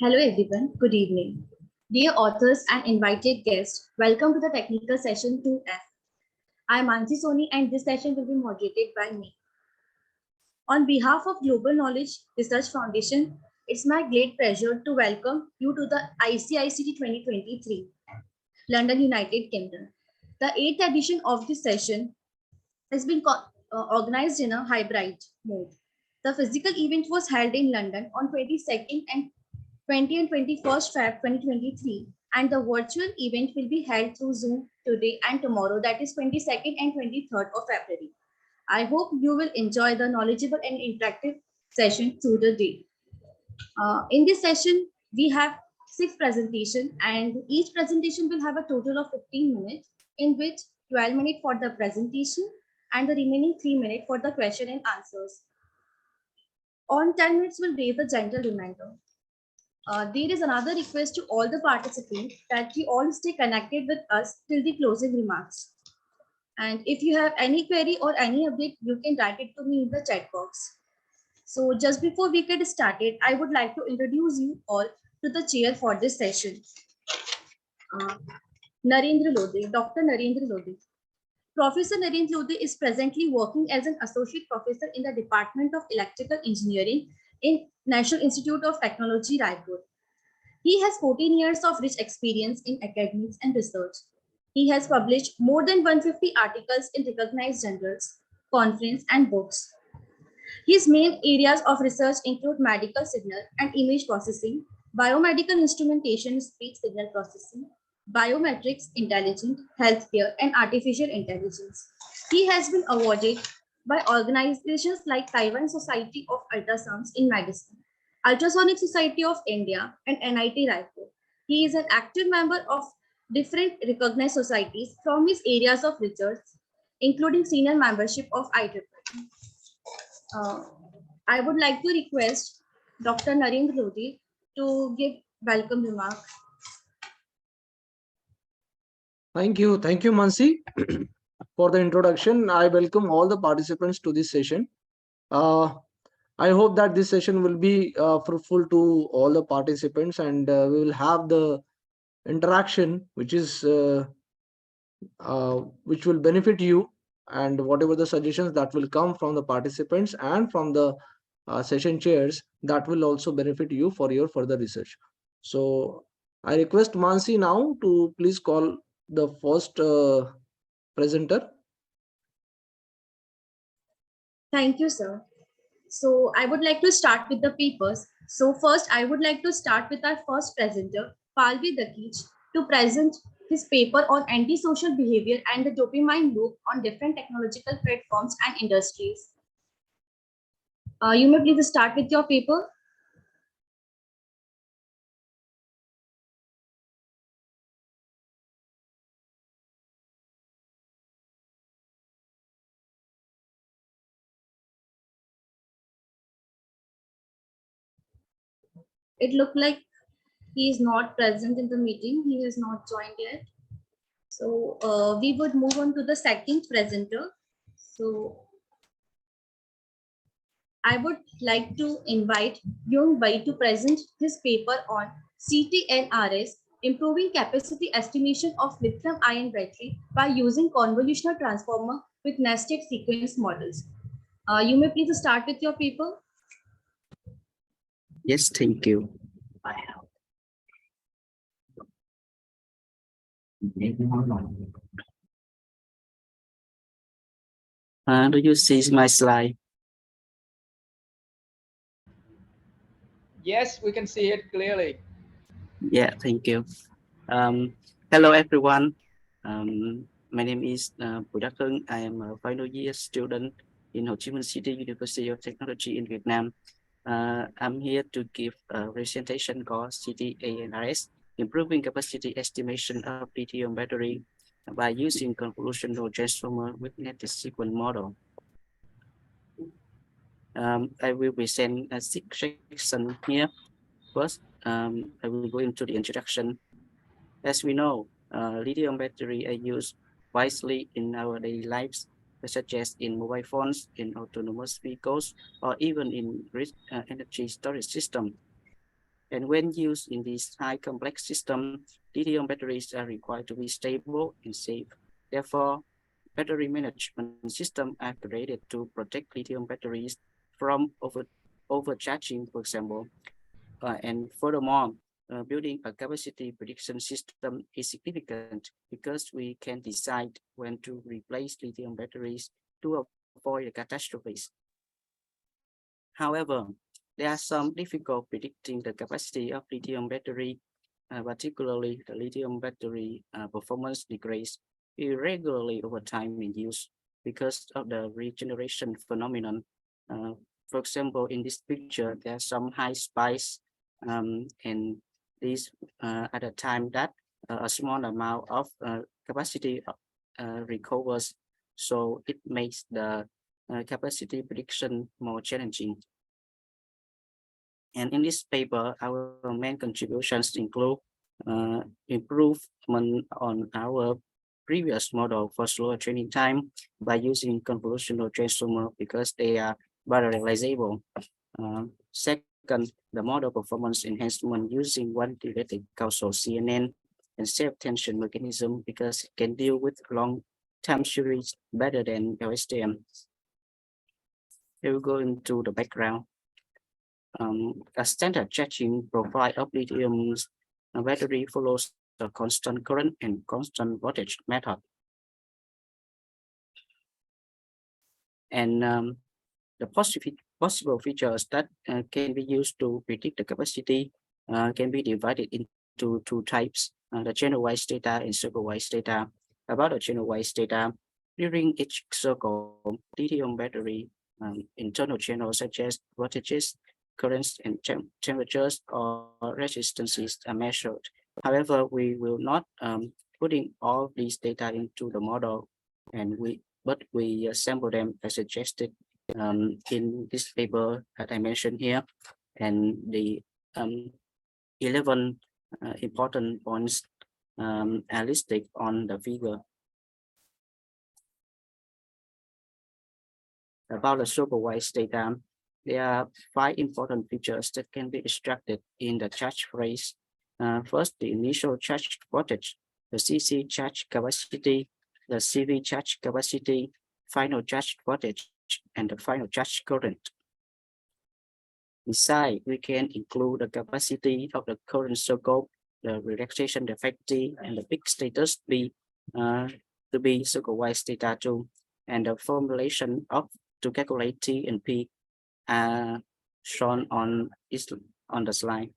Hello everyone, good evening. Dear authors and invited guests, welcome to the technical session 2F. I am Mansi Soni and this session will be moderated by me. On behalf of Global Knowledge Research Foundation, it's my great pleasure to welcome you to the ICICT 2023, London, United Kingdom. The 8th edition of this session has been organized in a hybrid mode. The physical event was held in London on 22nd and 20 and 21st Feb 2023, and the virtual event will be held through Zoom today and tomorrow, that is 22nd and 23rd of February. I hope you will enjoy the knowledgeable and interactive session through the day. In this session, we have 6 presentations, and each presentation will have a total of 15 minutes, in which 12 minutes for the presentation and the remaining 3 minutes for the question and answers. On 10 minutes, we'll raise a gentle reminder. There is another request to all the participants that you all stay connected with us till the closing remarks. And if you have any query or any update, you can write it to me in the chat box. So just before we get started, I would like to introduce you all to the chair for this session. Narendra Lode, Dr. Narendra Lode. Professor Narendra Lode is presently working as an associate professor in the Department of Electrical Engineering in National Institute of Technology, Raipur. He has 14 years of rich experience in academics and research. He has published more than 150 articles in recognized journals, conferences, and books. His main areas of research include medical signal and image processing, biomedical instrumentation, speech signal processing, biometrics, intelligent healthcare, and artificial intelligence. He has been awarded by organizations like Taiwan Society of Ultrasounds in Medicine, Ultrasonic Society of India, and NIT Raipur. He is an active member of different recognized societies from his areas of research, including senior membership of IEEE. I would like to request Dr. Narendra Lode to give welcome remarks. Thank you, Mansi, for the introduction. I welcome all the participants to this session. I hope that this session will be fruitful to all the participants, and we will have the interaction which will benefit you, and whatever the suggestions that will come from the participants and from the session chairs, that will also benefit you for your further research. So I request Mansi now to please call the first presenter. Thank you, sir. So I would like to start with the papers. So first, I would like to start with our first presenter, Palvi Dakich, to present his paper on antisocial behavior and the dopamine loop on different technological platforms and industries. You may please start with your paper. It looked like he is not present in the meeting. He has not joined yet. So we would move on to the second presenter. So I would like to invite Yung Bai to present his paper on CTNRS, improving capacity estimation of lithium-ion battery by using convolutional transformer with nested sequence models. You may please start with your paper. Yes, thank you. Do you see my slide? Yes, we can see it clearly. Yeah, thank you. Hello, everyone. My name is Bùi Đắc Hưng. I am a final year student in Ho Chi Minh City University of Technology in Vietnam. I'm here to give a presentation called CTANRS, improving capacity estimation of lithium battery by using convolutional transformer with nested sequence model. I will present a 6 sections here. First, I will go into the introduction. As we know, lithium battery are used wisely in our daily lives, such as in mobile phones, in autonomous vehicles, or even in energy storage system. And when used in this high complex system, lithium batteries are required to be stable and safe. Therefore, battery management systems are created to protect lithium batteries from overcharging, for example. And furthermore, building a capacity prediction system is significant because we can decide when to replace lithium batteries to avoid catastrophes. However, there are some difficult predicting the capacity of lithium battery, particularly the lithium battery performance degrades irregularly over time in use because of the regeneration phenomenon. Uh, for example, in this picture, there are some high spikes, and these at a time that a small amount of capacity recovers, so it makes the capacity prediction more challenging. And in this paper, our main contributions include improvement on our previous model for slower training time by using convolutional transformer because they are better realizable. Second, the model performance enhancement using one related causal CNN and self-tension mechanism because it can deal with long time series better than LSTM. Here we go into the background. A standard charging profile of lithium battery follows the constant current and constant voltage method. And the possible features that can be used to predict the capacity can be divided into two types, the channel-wise data and circle-wise data. About the channel-wise data, during each circle, lithium battery internal channels such as voltages, currents, and temperatures or resistances are measured. However, we will not putting all these data into the model, but we sample them as suggested in this paper that I mentioned here, and the 11 important points are listed on the figure. About the supervised data, there are 5 important features that can be extracted in the charge phase. First, the initial charge voltage, the CC charge capacity, the CV charge capacity, final charge voltage, and the final charge current. Besides, we can include the capacity of the current circle, the relaxation defective, and the peak status to be circle-wise data too, and the formulation of to calculate T and P are shown on the slide.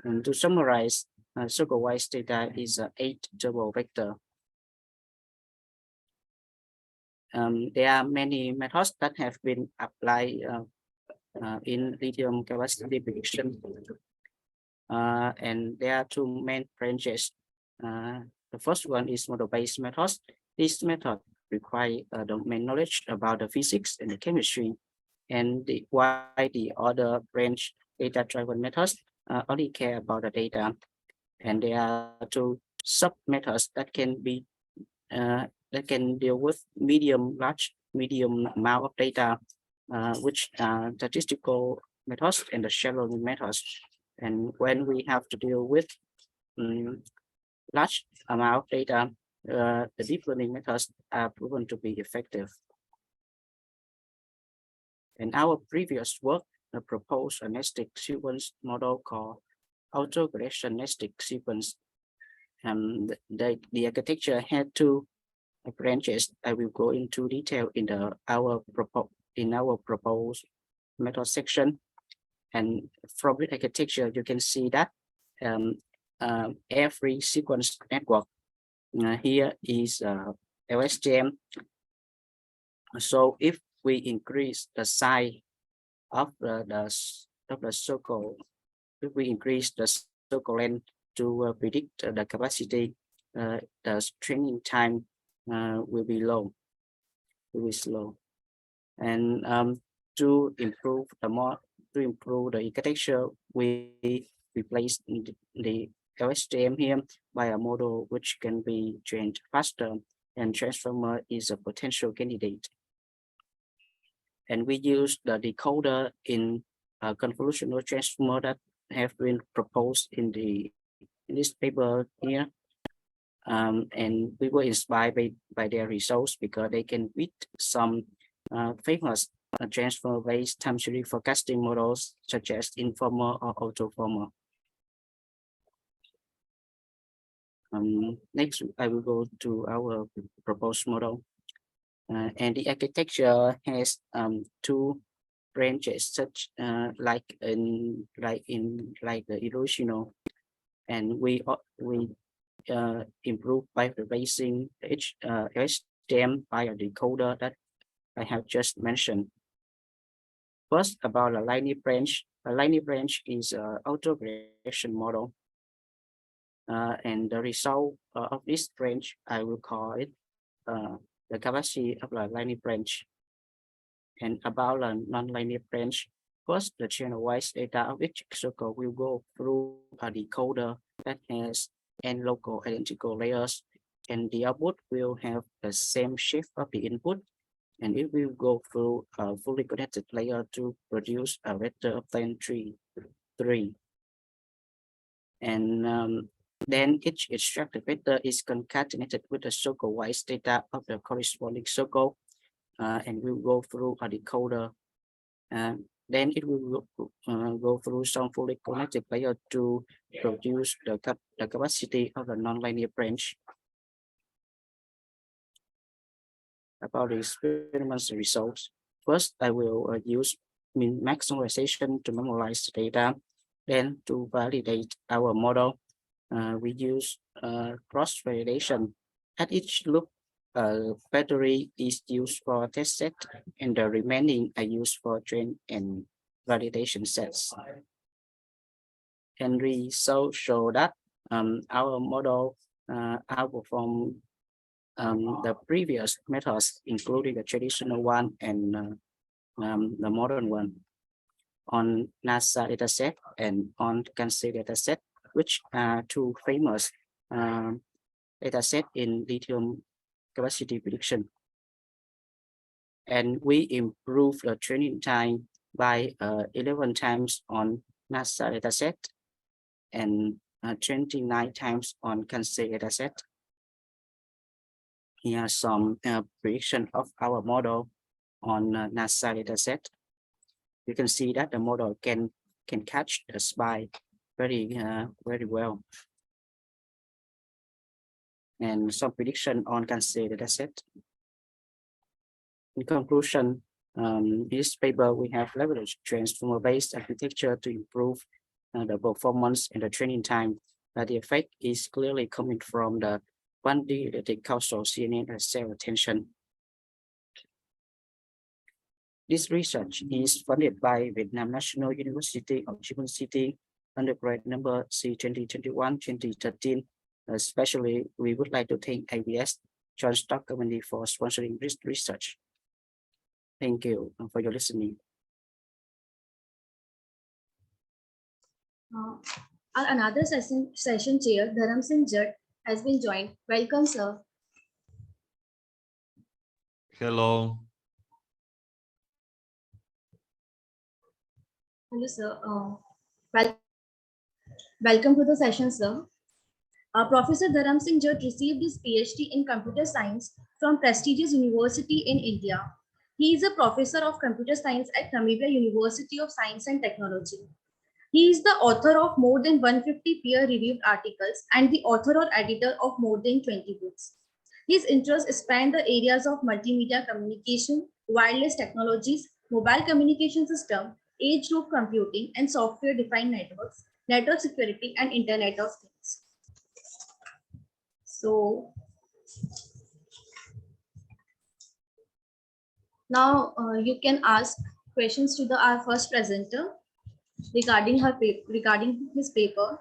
And to summarize, circle-wise data is an 8 turbo vector. There are many methods that have been applied in lithium capacity prediction. And there are 2 main branches. The first one is model-based methods. This method require domain knowledge about the physics and the chemistry. And why the other branch data-driven methods only care about the data. And there are 2 sub-methods that can be that can deal with medium amount of data, which are statistical methods and the shallow methods. And when we have to deal with large amount of data, the deep learning methods are proven to be effective. In our previous work, I proposed a nested sequence model called auto-correction nested sequence. The architecture had 2 branches. I will go into detail in our proposed method section. And from the architecture, you can see that every sequence network here is LSTM. So if we increase the size of the circle, if we increase the circle length to predict the capacity, the training time will be slow. And to improve the architecture, we replace the LSTM here by a model which can be trained faster, and transformer is a potential candidate. And we use the decoder in a convolutional transformer that have been proposed in this paper here. And we were inspired by their results because they can beat some famous transfer-based time series forecasting models such as Informer or Autoformer. Next, I will go to our proposed model. And the architecture has two branches, such like the original, and we improve by replacing each HDM by a decoder that I have just mentioned. First, about a linear branch. A linear branch is an auto-regression model. And the result of this branch, I will call it the capacity of the linear branch. And about a non-linear branch, first, the channel-wise data of each circle will go through a decoder that has n local identical layers, and the output will have the same shift of the input, and it will go through a fully connected layer to produce a vector of length 3. And then each extracted vector is concatenated with the circle-wise data of the corresponding circle, and will go through a decoder. Then it will go through some fully connected layer to produce the capacity of the nonlinear branch. About the experiment's results, first I will use min-max normalization to normalize the data. Then to validate our model, we use cross-validation. At each loop, battery is used for test set, and the remaining are used for train and validation sets. And results show that our model outperform the previous methods, including the traditional one and the modern one, on NASA dataset and on Kansai dataset, which are two famous dataset in lithium capacity prediction. And we improve the training time by 11 times on NASA dataset and 29 times on Kansai dataset. Here are some prediction of our model on NASA dataset. You can see that the model can catch the spike very well. And some prediction on Kansai dataset. In conclusion, in this paper, we have leveraged transformer-based architecture to improve the performance and the training time. But the effect is clearly coming from the quantitative causal CNN and cell attention. This research is funded by Vietnam National University of Ho Chi Minh City, undergrad number C2021-2013. Especially, we would like to thank ABS Joint Stock Company for sponsoring this research. Thank you for your listening. Our another session chair, Dharam Singh Jat, has been joined. Welcome, sir. Hello. Hello, sir. Welcome to the session, sir. Professor Dharam Singh Jat received his PhD in computer science from prestigious university in India. He is a professor of computer science at Namibia University of Science and Technology. He is the author of more than 150 peer-reviewed articles and the author or editor of more than 20 books. His interests span the areas of multimedia communication, wireless technologies, mobile communication system, age group computing, and software-defined networks, network security, and Internet of Things. So now you can ask questions to our first presenter regarding his paper.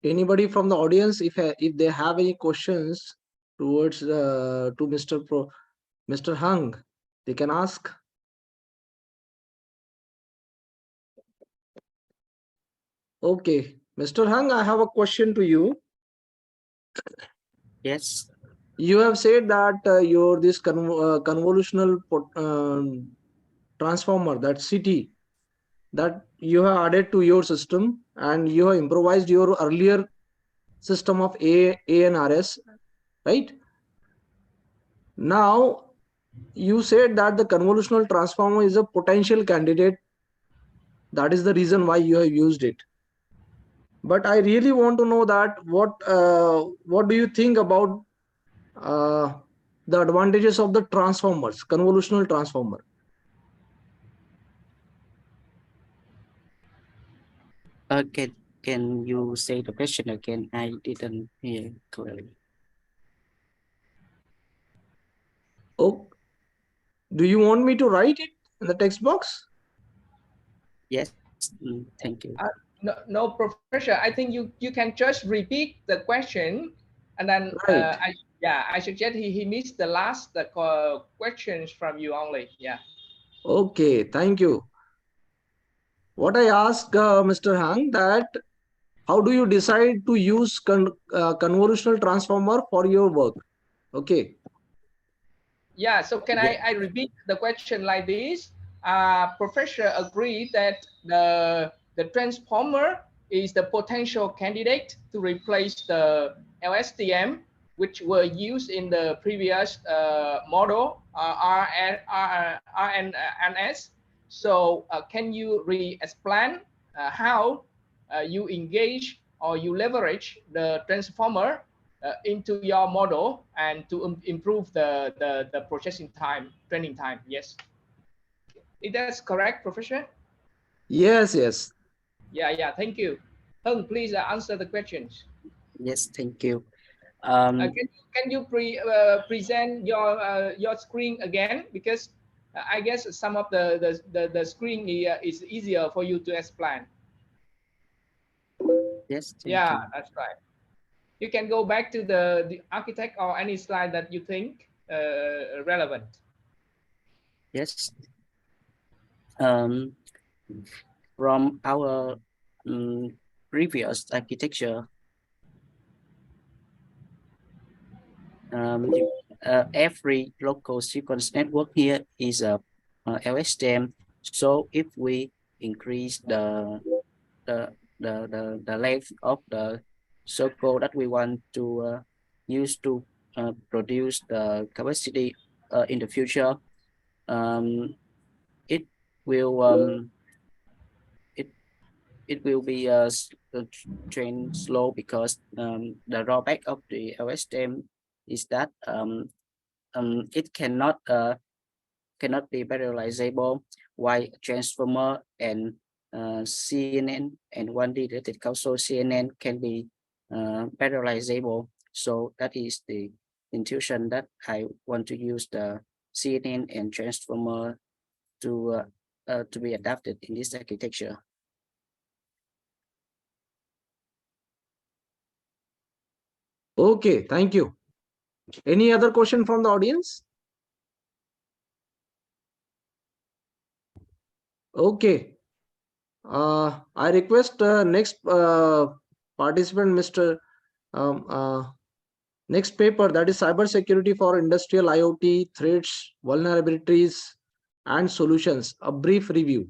Anybody from the audience, if they have any questions towards to Mr. Hung, they can ask. Okay, Mr. Hung, I have a question to you. Yes. you have said that your this convolutional transformer, that CT, that you have added to your system, and you have improvised your earlier system of A and RS, right? Now, you said that the convolutional transformer is a potential candidate. That is the reason why you have used it. But I really want to know that what do you think about uh, the advantages of the transformers, convolutional transformer? Can you say the question again? I didn't hear clearly. Oh, do you want me to write it in the text box? Yes, thank you. No, Professor. I think you can just repeat the question, and then Right. I suggest he missed the last questions from you only. Yeah. Okay, thank you. What I asked Mr. Hang, that how do you decide to use convolutional transformer for your work? Okay. Yeah. So can Yeah. I repeat the question like this? Professor agreed that the transformer is the potential candidate to replace the LSTM, which were used in the previous model RNS. So can you re-explain how you engage or you leverage the transformer into your model and to improve the processing time, training time? Yes. Is that correct, Professor? Yes, yes. Yeah. Thank you. Hung, please answer the questions. Yes, thank you. Can you present your screen again, because I guess some of the screen is easier for you to explain. Yes, thank Yeah, you. that's right. You can go back to the architect or any slide that you think relevant. Yes. From our previous architecture, every local sequence network here is a LSTM. So if we increase the length of the circle that we want to use to produce the capacity in the future, it will it it will be train slow, because the drawback of the LSTM is that it cannot be parallelizable, while transformer and CNN and 1D related causal CNN can be parallelizable. So that is the intuition that I want to use the CNN and transformer to be adapted in this architecture. Okay, thank you. Any other question from the audience? Okay. I request next participant, Mr. Um, uh, next paper, that is cybersecurity for industrial IoT, threats, vulnerabilities, and solutions. A brief review.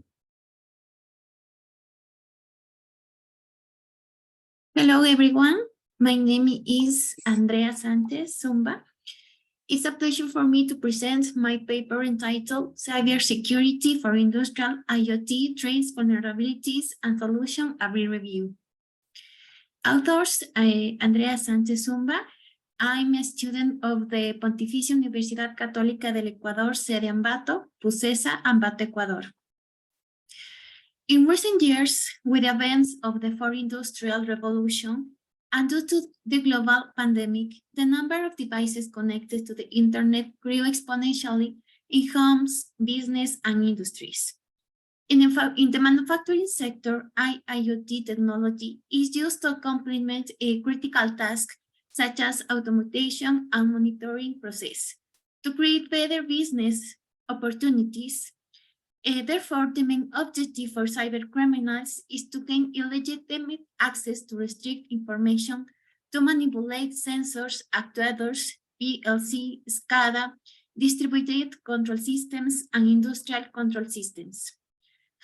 Hello, everyone. My name is Andrea Santos Zumba. It's a pleasure for me to present my paper entitled Cybersecurity for Industrial IoT, Trends, Vulnerabilities, and Solution, a brief review. Authors, Andrea Sánchez Zumba. I'm a student of the Pontificia Universidad Católica del Ecuador, sede Ambato, Pucesa, Ambato, Ecuador. In recent years, with the events of the Fourth Industrial Revolution, and due to the global pandemic, the number of devices connected to the internet grew exponentially in homes, business, and industries. In the manufacturing sector, IoT technology is used to complement a critical task such as automation and monitoring process to create better business opportunities. Therefore, the main objective for cybercriminals is to gain illegitimate access to restrict information, to manipulate sensors, actuators, PLC, SCADA, distributed control systems, and industrial control systems.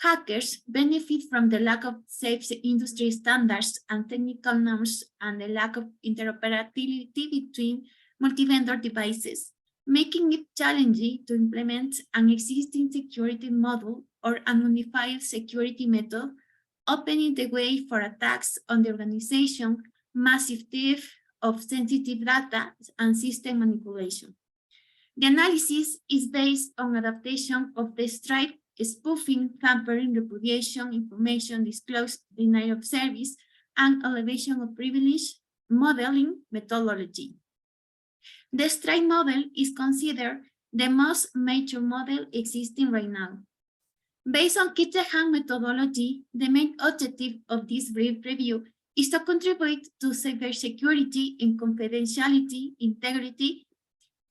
Hackers benefit from the lack of safe industry standards and technical norms and the lack of interoperability between multi-vendor devices, making it challenging to implement an existing security model or an unified security method, opening the way for attacks on the organization, massive theft of sensitive data, and system manipulation. The analysis is based on adaptation of the stripe spoofing, tampering, repudiation, information disclosed, denial of service, and elevation of privilege modeling methodology. The stripe model is considered the most mature model existing right now. Based on Kitchen methodology, the main objective of this brief review is to contribute to cybersecurity and confidentiality, integrity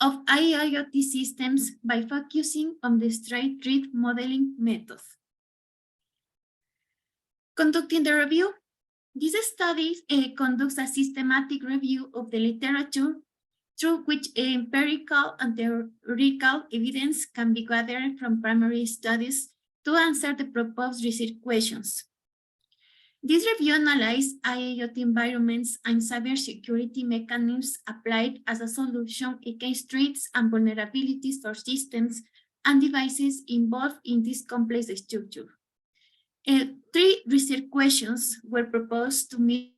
of IIoT systems by focusing on the straight read modeling method. Conducting the review, this study conducts a systematic review of the literature through which empirical and theoretical evidence can be gathered from primary studies to answer the proposed research questions. This review analyzed IIoT environments and cybersecurity mechanisms applied as a solution against threats and vulnerabilities for systems and devices involved in this complex structure. 3 research questions were proposed to meet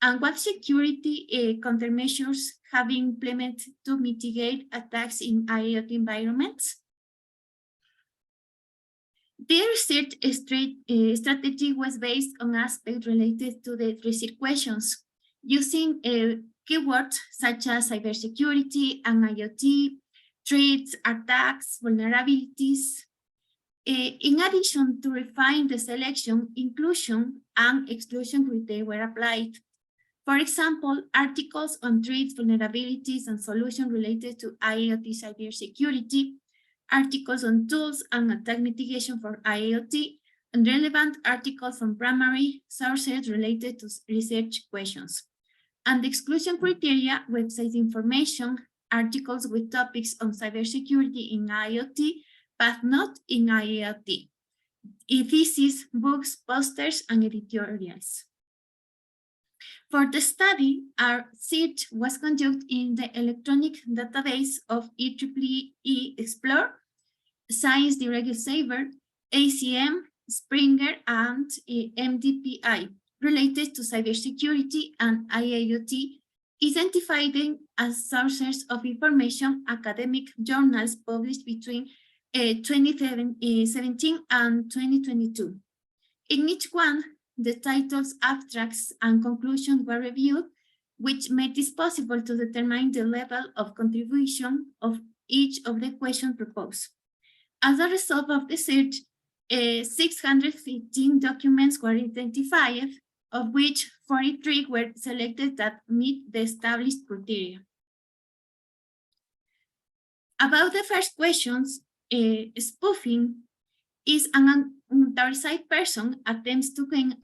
and what security countermeasures have been implemented to mitigate attacks in IoT environments. The research strategy was based on aspects related to the research questions, using keywords such as cybersecurity and IoT, threats, attacks, vulnerabilities. In addition to refine the selection, inclusion, and exclusion criteria were applied. For example, articles on threats, vulnerabilities, and solutions related to IoT cybersecurity, articles on tools and attack mitigation for IoT, and relevant articles on primary sources related to research questions. And the exclusion criteria, website information, articles with topics on cybersecurity in IoT, but not in IoT, theses, books, posters, and editorials. For the study, our search was conducted in the electronic database of IEEE Explorer, Science Direct Saver, ACM, Springer, and MDPI related to cybersecurity and IIoT, identifying as sources of information academic journals published between 2017 and 2022. In each one, the titles, abstracts, and conclusions were reviewed, which made it possible to determine the level of contribution of each of the questions proposed. As a result of the search, 615 documents were identified, of which 43 were selected that meet the established criteria. About the first questions, spoofing is an unauthorized person attempts to gain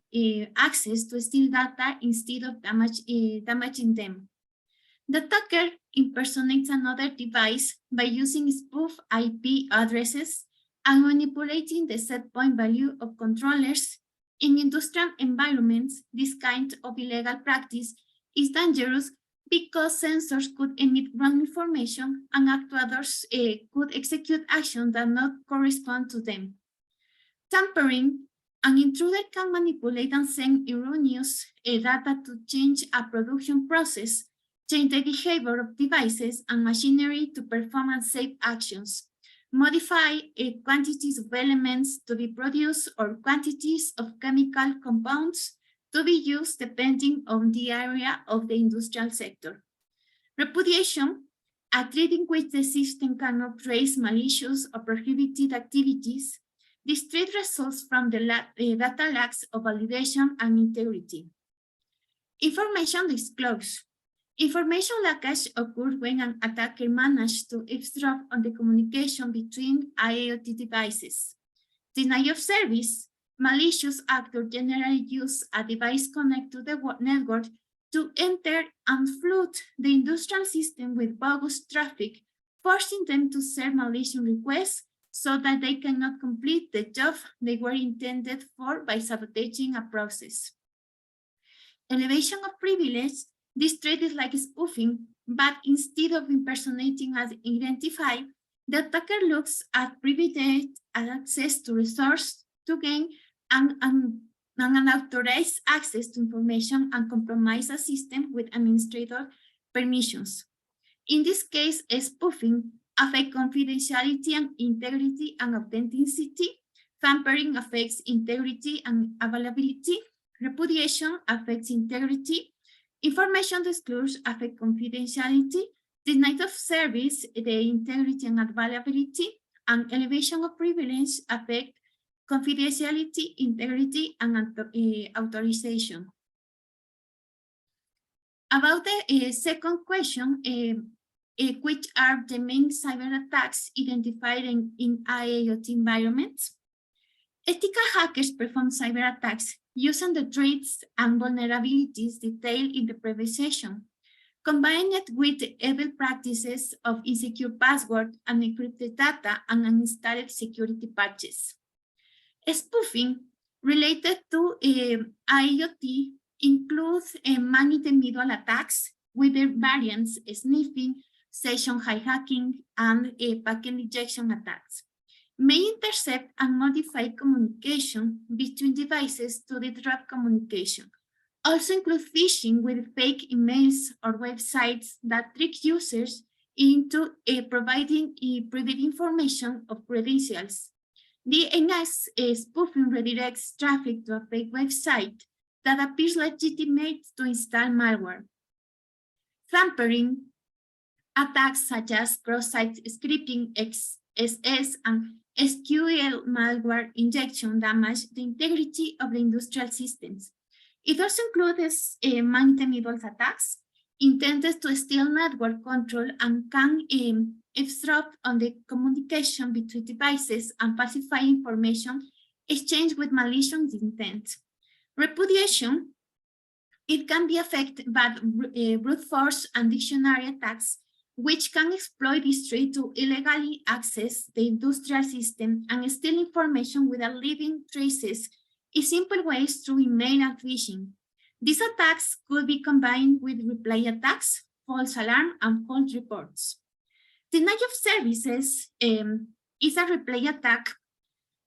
access to steal data instead of damaging them. The attacker impersonates another device by using spoof IP addresses and manipulating the set point value of controllers. In industrial environments, this kind of illegal practice is dangerous because sensors could emit wrong information and actuators could execute actions that not correspond to them. Tampering, an intruder can manipulate and send erroneous data to change a production process, change the behavior of devices and machinery to perform unsafe actions, modify quantities of elements to be produced or quantities of chemical compounds to be used depending on the area of the industrial sector. Repudiation, a threat in which the system cannot trace malicious or prohibited activities. This threat results from the data lacks of validation and integrity. Information disclosed. Information leakage occurs when an attacker manages to eavesdrop on the communication between IoT devices. Denial of service, malicious actors generally use a device connected to the network to enter and flood the industrial system with bogus traffic, forcing them to send malicious requests so that they cannot complete the job they were intended for by sabotaging a process. Elevation of privilege, this trait is like spoofing, but instead of impersonating as identified, the attacker looks at privileged access to resources to gain an unauthorized access to information and compromise a system with administrator permissions. In this case, spoofing affects confidentiality and integrity and authenticity. Tampering affects integrity and availability. Repudiation affects integrity. Information disclosure affects confidentiality. Denial of service, the integrity and availability, and elevation of privilege affect confidentiality, integrity, and authorization. About the second question, which are the main cyber attacks identified in IoT environments? Ethical hackers perform cyber attacks using the traits and vulnerabilities detailed in the previous session, combined with the evil practices of insecure password and encrypted data and uninstalled security patches. Spoofing related to IoT includes man-in-the-middle attacks with their variants sniffing, session hijacking, and packet injection attacks. May intercept and modify communication between devices to disrupt communication. Also include phishing with fake emails or websites that trick users into providing private information of credentials. DNS spoofing redirects traffic to a fake website that appears legitimate to install malware. Tampering attacks such as cross-site scripting, XSS, and SQL malware injection damage the integrity of the industrial systems. It also includes man-in-the-middle attacks intended to steal network control and can eavesdrop on the communication between devices and falsify information exchanged with malicious intent. Repudiation, it can be affected by brute force and dictionary attacks, which can exploit this trait to illegally access the industrial system and steal information without leaving traces in simple ways through email and phishing. These attacks could be combined with replay attacks, false alarm, and false reports. Denial of services is a replay attack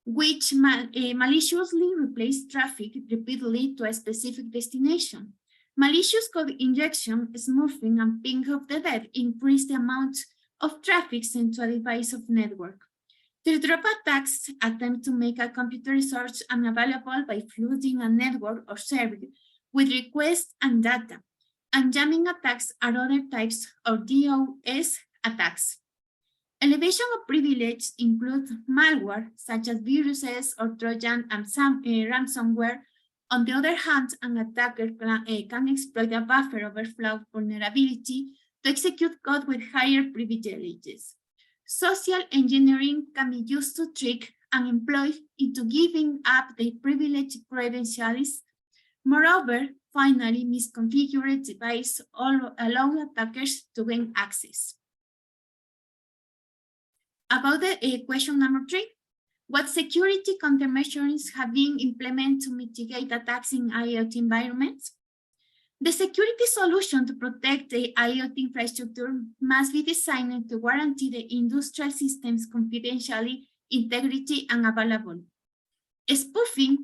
which maliciously replaces traffic repeatedly to a specific destination. Malicious code injection, smoothing, and ping of the dead increase the amount of traffic sent to a device of network. Teardrop attacks attempt to make a computer resource unavailable by flooding a network or server with requests and data. And jamming attacks are other types of DOS attacks. Elevation of privilege includes malware, such as viruses or Trojan and ransomware. On the other hand, an attacker can exploit a buffer overflow vulnerability to execute code with higher privileges. Social engineering can be used to trick an employee into giving up their privileged credentials. Moreover, finally, misconfigured device allow attackers to gain access. About the question number 3, what security countermeasures have been implemented to mitigate attacks in IoT environments? The security solution to protect the IoT infrastructure must be designed to guarantee the industrial system's confidentiality, integrity, and availability. Spoofing,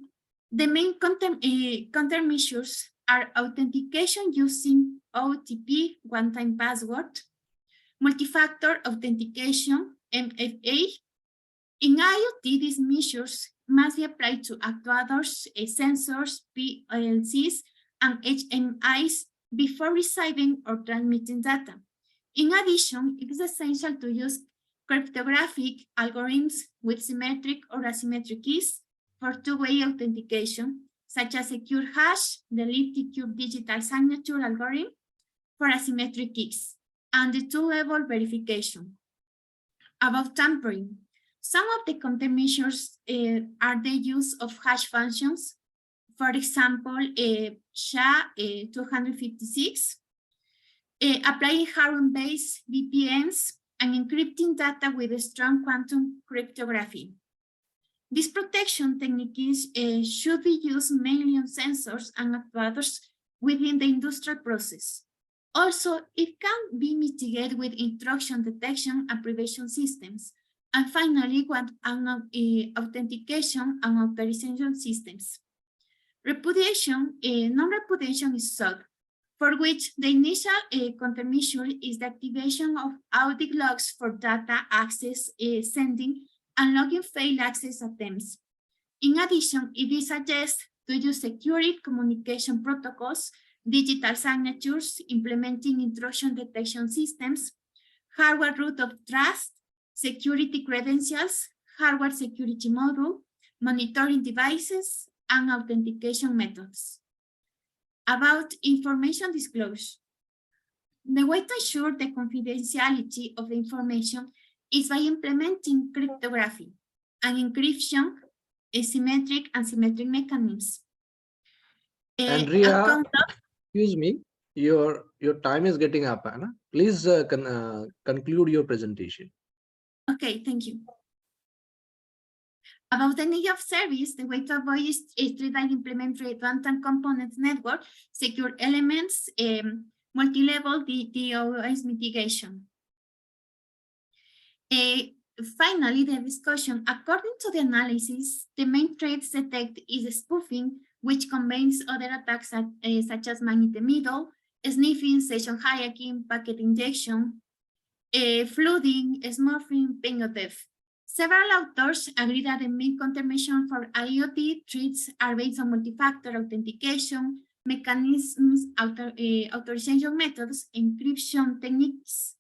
the main countermeasures are authentication using OTP, one-time password, multi-factor authentication, MFA. In IoT, these measures must be applied to actuators, sensors, PLCs, and HMIs before receiving or transmitting data. In addition, it is essential to use cryptographic algorithms with symmetric or asymmetric keys for two-way authentication, such as secure hash, the lead secure digital signature algorithm, for asymmetric keys, and the two-level verification. About tampering, some of the countermeasures are the use of hash functions. For example, SHA-256, applying hardware-based VPNs and encrypting data with a strong quantum cryptography. These protection techniques should be used mainly on sensors and actuators within the industrial process. Also, it can be mitigated with intrusion detection and prevention systems. And finally, authentication and authorization systems. Repudiation, non-repudiation is sought, for which the initial countermeasure is the activation of audit logs for data access, sending, and logging failed access attempts. In addition, it is suggested to use secure communication protocols, digital signatures, implementing intrusion detection systems, hardware root of trust, security credentials, hardware security module, monitoring devices, and authentication methods. About information disclosure. The way to ensure the confidentiality of the information is by implementing cryptography and encryption, asymmetric and symmetric mechanisms. Andrea, excuse me, your time is getting up, Anna. Please conclude your presentation. Okay, thank you. About the need of service, the way to avoid is to implement redundant components network, secure elements, multi-level DDoS mitigation. Finally, the discussion. According to the analysis, the main threats detected is spoofing, which combines other attacks such as man in the middle, sniffing, session hijacking, packet injection, flooding, smurfing, ping of death. Several authors agree that the main countermeasures for IoT threats are based on multi-factor authentication, mechanisms, authorization methods, encryption techniques.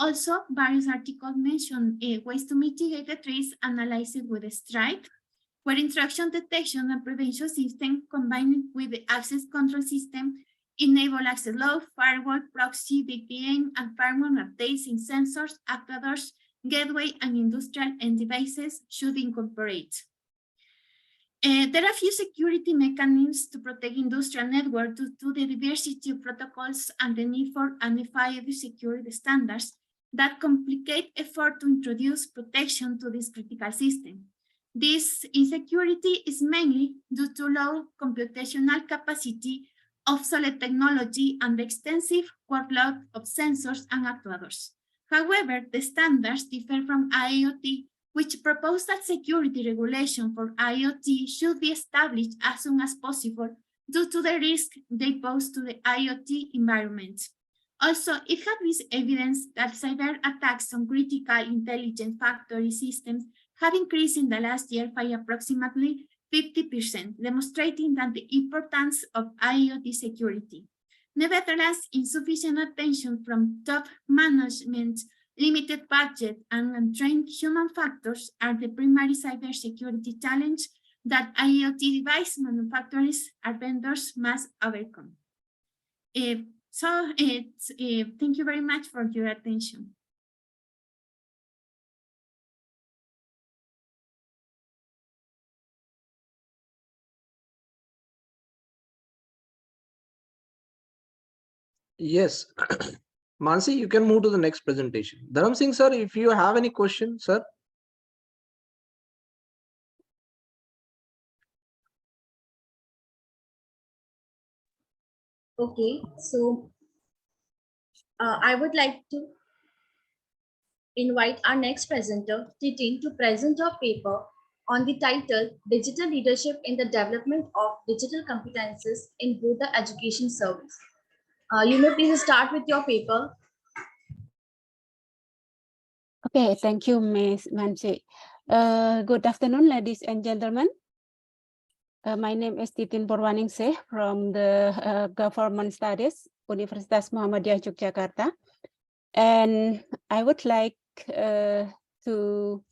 Also, various articles mention ways to mitigate the threats analyzed with Stripe, where intrusion detection and prevention system combined with the access control system enable access log, firewall, proxy, VPN, and firmware updates in sensors, actuators, gateway, and industrial end devices should incorporate. There are few security mechanisms to protect industrial network due to the diversity of protocols and the need for unified security standards that complicate effort to introduce protection to this critical system. This insecurity is mainly due to low computational capacity, obsolete technology, and the extensive workload of sensors and actuators. However, the standards differ from IoT, which propose that security regulation for IoT should be established as soon as possible due to the risk they pose to the IoT environment. Also, it has been evidence that cyber attacks on critical intelligent factory systems have increased in the last year by approximately 50%, demonstrating that the importance of IoT security. Nevertheless, insufficient attention from top management, limited budget, and untrained human factors are the primary cybersecurity challenge that IoT device manufacturers and vendors must overcome. Thank you very much for your attention. Yes. Mansi, you can move to the next presentation. Dharam Singh, sir, if you have any question, sir. Okay, so I would like to invite our next presenter, Titin, to present a paper on the title Digital Leadership in the Development of Digital Competences in Both the Education Service. You may please start with your paper. Okay, thank you, Ms. Mansi. Good afternoon, ladies and gentlemen. My name is Titin Purwaningsih from the Government Studies, Universitas Muhammadiyah Yogyakarta. And I would like to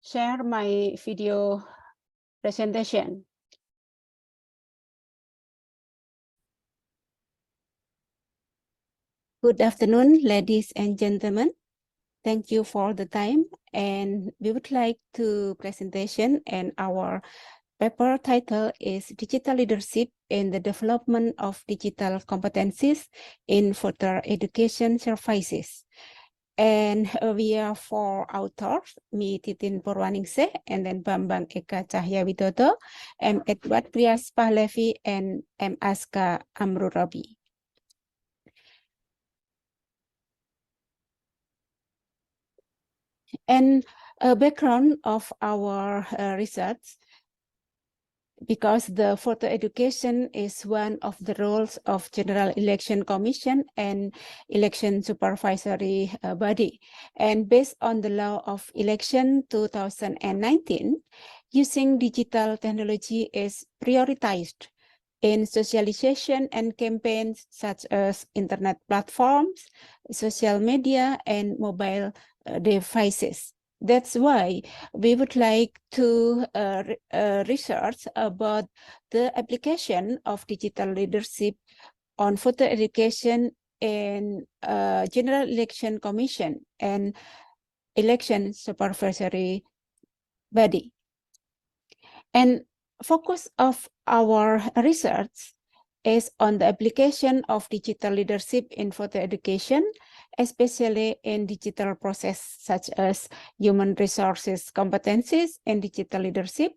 share my video presentation. Good afternoon, ladies and gentlemen. Thank you for the time, and we would like to presentation, and our paper title is Digital Leadership in the Development of Digital Competencies in Further Education Services. And we are four authors, me Titin Purwaningsih, and then Bambang Eka Cahya Widodo, M. Edward Prias Pahlevi, and M. Aska Amrurabi. And a background of our research, because the further education is one of the roles of General Election Commission and Election Supervisory Body. And based on the law of election 2019, using digital technology is prioritized in socialization and campaigns such as internet platforms, social media, and mobile devices. That's why we would like to research about the application of digital leadership on further education in General Election Commission and Election Supervisory Body. And focus of our research is on the application of digital leadership in further education, especially in digital process such as human resources competencies and digital leadership,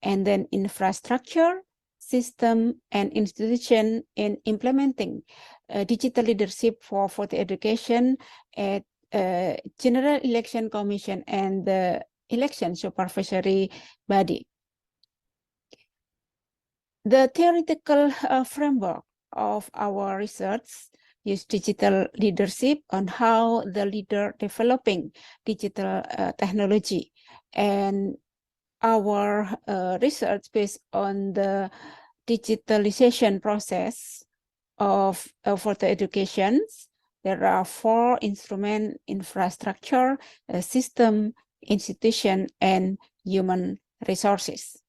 and then infrastructure, system, and institution in implementing digital leadership for further education at General Election Commission and the Election Supervisory Body. The theoretical framework of our research use digital leadership on how the leader developing digital technology, and our research based on the digitalization process of further educations. There are 4 instruments: infrastructure, system, institution, and human resources.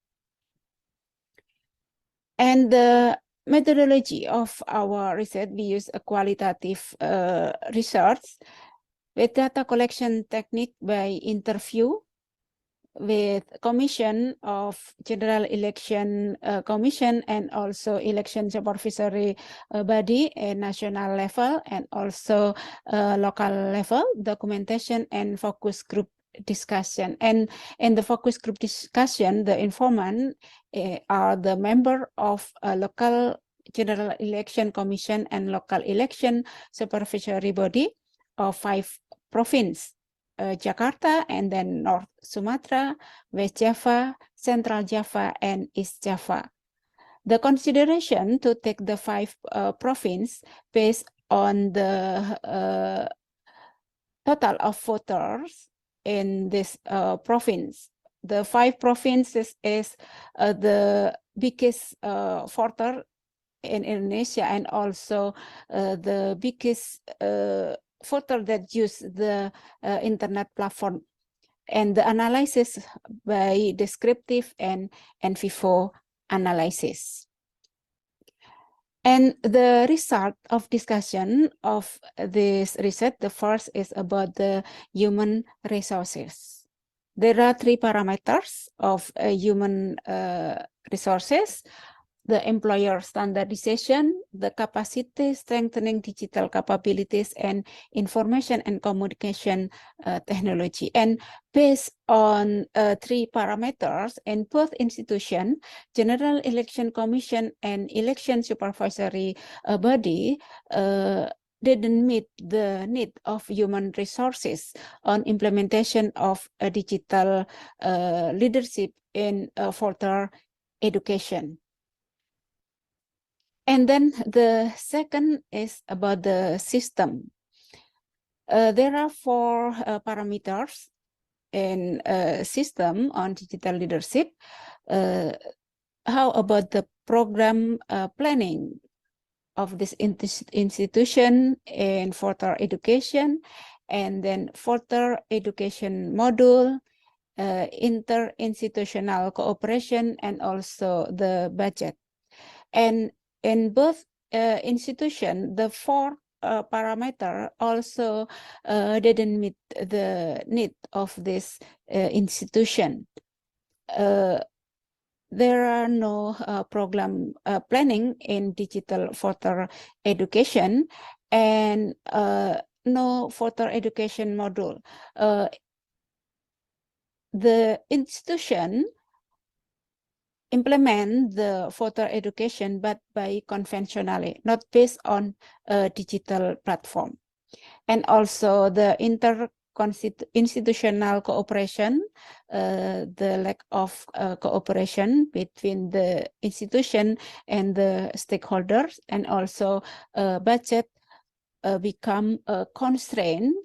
And the methodology of our research, we use a qualitative research with data collection technique by interview with Commission of General Election Commission and also Election Supervisory Body at national level and also local level, documentation and focus group discussion. And in the focus group discussion, the informant are the member of a local General Election Commission and local election supervisory body of 5 provinces. Jakarta, and then North Sumatra, West Java, Central Java, and East Java. The consideration to take the 5 provinces based on the total of voters in this province. The 5 provinces is the biggest voter in Indonesia, and also the biggest voter that use the internet platform, and the analysis by descriptive and vivo analysis. And the result of discussion of this research, the first is about the human resources. There are 3 parameters of human resources: the employer standardization, the capacity strengthening digital capabilities, and information and communication technology. And based on 3 parameters in both institutions, General Election Commission and Election Supervisory Body didn't meet the need of human resources on implementation of a digital leadership in further education. And then the second is about the system. There are 4 parameters in system on digital leadership. How about the program planning of this institution in further education, and then further education module, interinstitutional cooperation, and also the budget. And in both institutions, the 4 parameter also didn't meet the need of this institution. There are no program planning in digital further education, and no further education module. The institution implement the further education, but by conventionally, not based on a digital platform. And also the institutional cooperation, the lack of cooperation between the institution and the stakeholders, and also budget become a constraint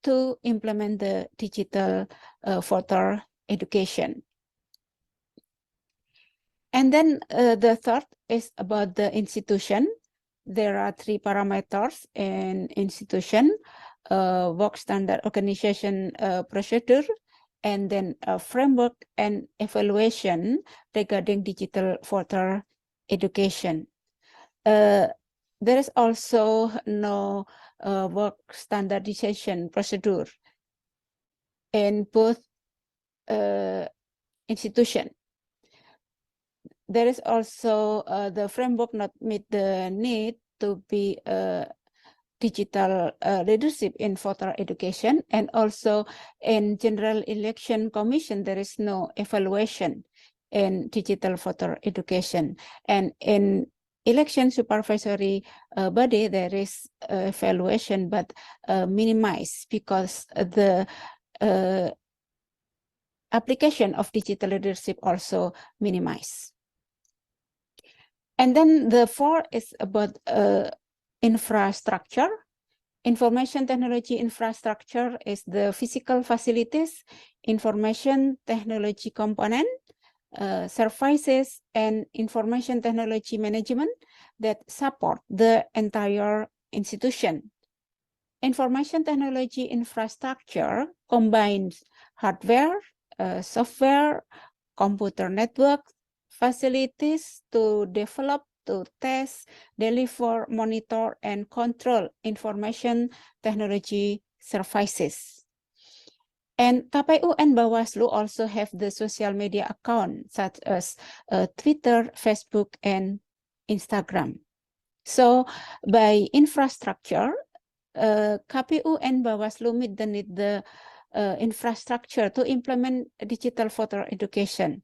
to implement the digital further education. And then the third is about the institution. There are 3 parameters in institution: work standard, organization procedure, and then a framework and evaluation regarding digital further education. There is also no work standardization procedure in both institutions. There is also the framework not meet the need to be digital leadership in further education, and also in General Election Commission there is no evaluation in digital further education, and in election supervisory body there is evaluation but minimized because the application of digital leadership also minimized. And then the 4 is about infrastructure. Information technology infrastructure is the physical facilities, information technology component, services, and information technology management that support the entire institution. Information technology infrastructure combines hardware, software, computer network, facilities to develop, to test, deliver, monitor, and control information technology services. And KPU and Bawaslu also have the social media account such as Twitter, Facebook, and Instagram. So by infrastructure, KPU and Bawaslu meet the need the infrastructure to implement digital further education.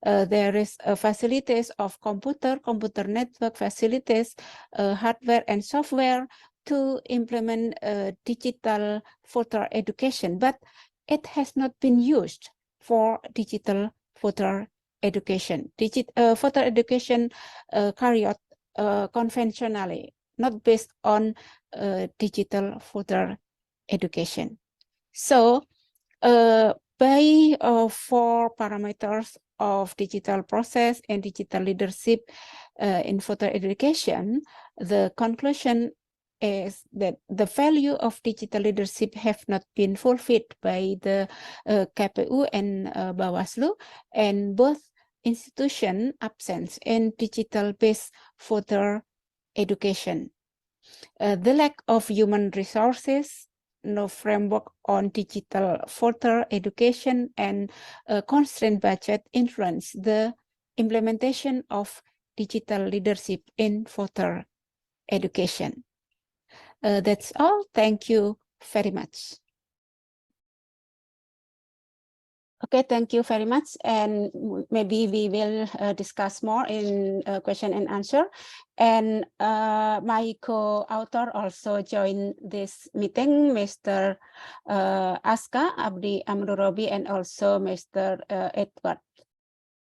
There is facilities of computer network facilities, hardware and software to implement digital further education, but it has not been used for digital further education. Further education carried out conventionally, not based on digital further education. So by 4 parameters of digital process and digital leadership in further education, the conclusion is that the value of digital leadership have not been fulfilled by the KPU and Bawaslu, and both institutions absent in digital-based further education. The lack of human resources, no framework on digital further education, and constrained budget influence the implementation of digital leadership in further education. That's all. Thank you very much. Okay, thank you very much. And maybe we will discuss more in question and answer. And my co-author also joined this meeting, Mr. Aska Abdi Amrurobi, and also Mr. Edward.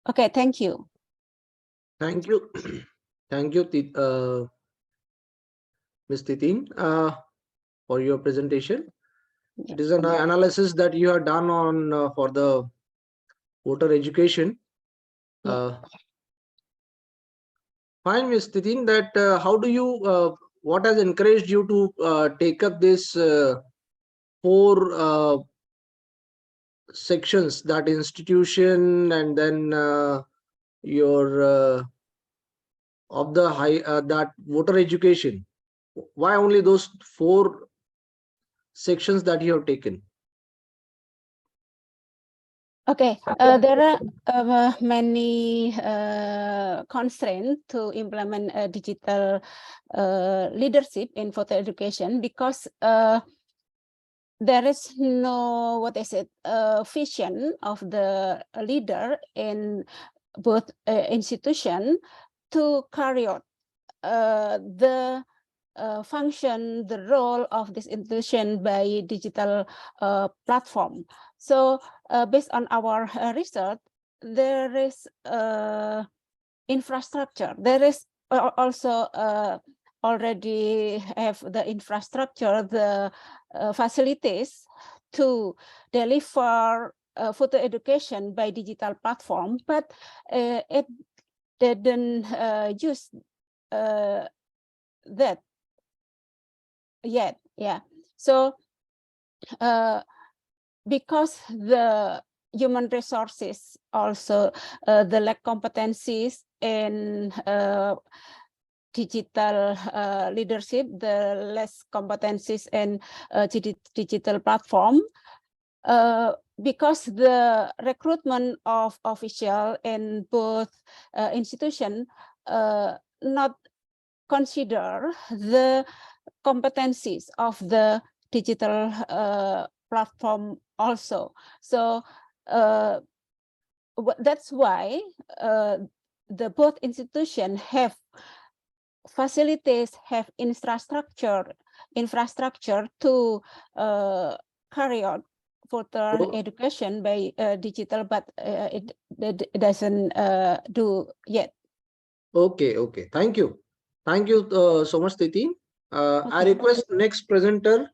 Okay, thank you. Thank you. Thank you, Ms. Titin, for your presentation. It is an analysis that you have done on for the voter education. Fine, Ms. Titin, that how do you, what has encouraged you to take up this 4 sections, that institution, and then your of the high that voter education? Why only those 4 sections that you have taken? Okay, there are many constraints to implement digital leadership in photo education, because there is no, what is it, vision of the leader in both institution to carry out the function, the role of this institution by digital platform. So based on our research, there is infrastructure. There is also already have the infrastructure, the facilities to deliver photo education by digital platform, but it didn't use that yet. Yeah. So because the human resources also the lack competencies in digital leadership, the less competencies in digital platform, because the recruitment of official in both institution not consider the competencies of the digital platform also. So that's why the both institutions have facilities, have infrastructure to carry out further education by digital, but it doesn't do yet. Okay, okay. Thank you. Thank you so much, Titi. I request next presenter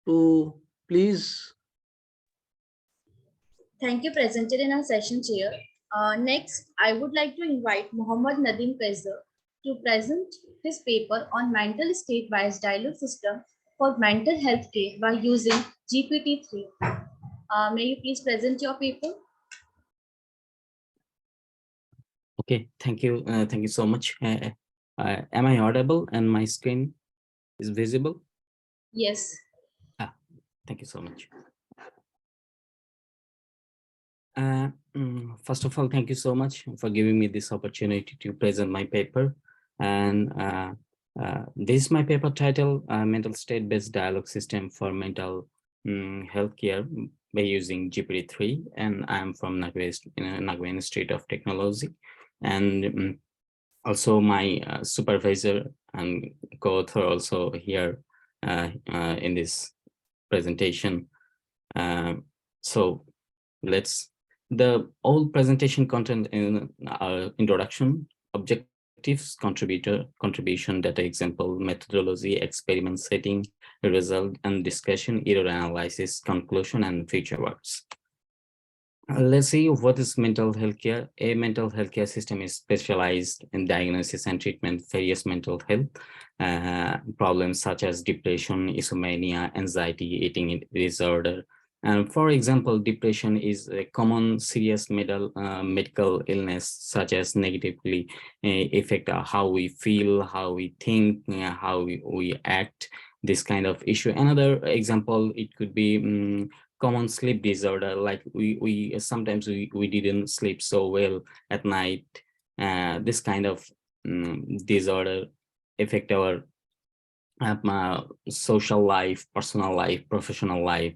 to please. Thank you, presented in our session chair. Next, I would like to invite Mohammad Nadeem Kaiser to present his paper on mental state-wise dialogue system for mental health care by using GPT-3. May you please present your paper? Okay, thank you. Thank you so much. Am I audible and my screen is visible? Yes. Thank you so much. First of all, thank you so much for giving me this opportunity to present my paper. And this is my paper title, Mental State-Based Dialogue System for Mental Healthcare by using GPT-3. And I'm from Nagwe Institute of Technology. And also my supervisor and co-author also here in this presentation. So the whole presentation content in our introduction, objectives, contribution, data example, methodology, experiment setting, result and discussion, error analysis, conclusion, and future works. Let's see what is mental health care. A mental health care system is specialized in diagnosis and treatment of various mental health problems such as depression, insomnia, anxiety, eating disorder. And for example, depression is a common serious medical illness such as negatively affect how we feel, how we think, how we act, this kind of issue. Another example, it could be common sleep disorder, like we sometimes we didn't sleep so well at night. This kind of disorder affect our social life, personal life, professional life.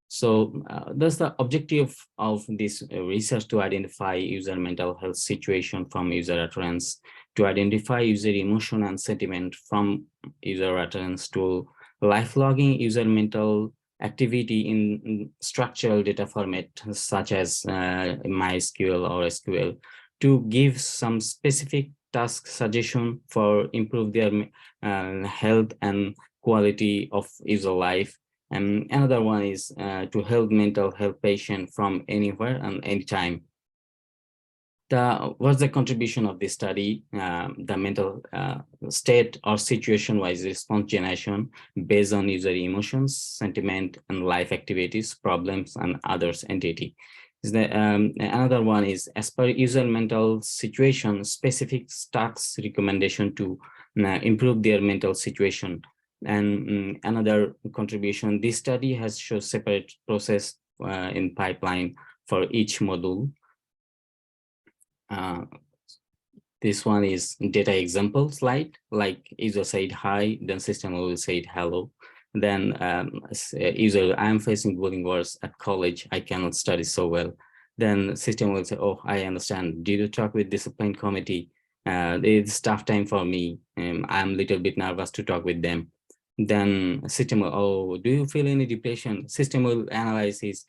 So that's the objective of this research, to identify user mental health situation from user utterance, to identify user emotion and sentiment from user utterance, to life logging user mental activity in structural data format such as MySQL or SQL, to give some specific task suggestion for improve their health and quality of user life. And another one is to help mental health patient from anywhere and anytime. What's the contribution of this study? The mental state or situation-wise response generation based on user emotions, sentiment, and life activities, problems, and others entity. Another one is, as per user mental situation, specific tasks recommendation to improve their mental situation. And another contribution, this study has shown separate process in pipeline for each module. This one is data example slide, like user said hi, then system will say hello. Then user, I am facing bullying worse at college, I cannot study so well. Then system will say, oh, I understand. Did you talk with discipline committee? It's tough time for me. I'm a little bit nervous to talk with them. Then system will, oh, do you feel any depression? System will analyze his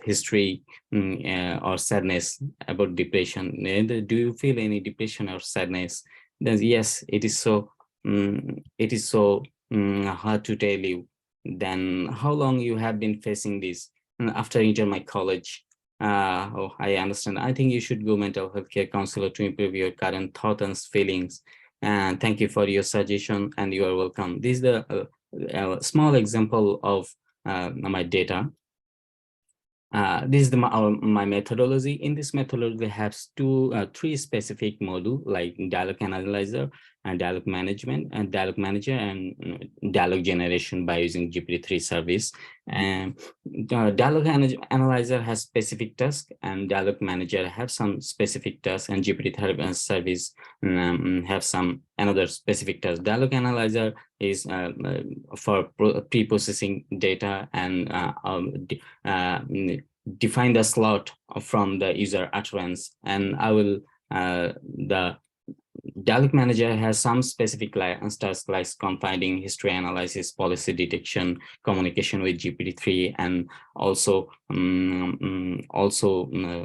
history or sadness about depression. And do you feel any depression or sadness? Then yes, it is so hard to tell you. Then how long you have been facing this? After enter my college, oh, I understand. I think you should go mental health care counselor to improve your current thoughts and feelings. And thank you for your suggestion, and you are welcome. This is the small example of my data. This is my methodology. In this methodology, we have three specific modules like dialogue analyzer and dialogue management and dialogue manager and dialogue generation by using GPT-3 service. And dialogue analyzer has specific tasks, and dialogue manager have some specific tasks, and GPT-3 service have some another specific task. Dialogue analyzer is for pre-processing data and define the slot from the user utterance. And I will the dialogue manager has some specific tasks like confiding, history analysis, policy detection, communication with GPT-3, and also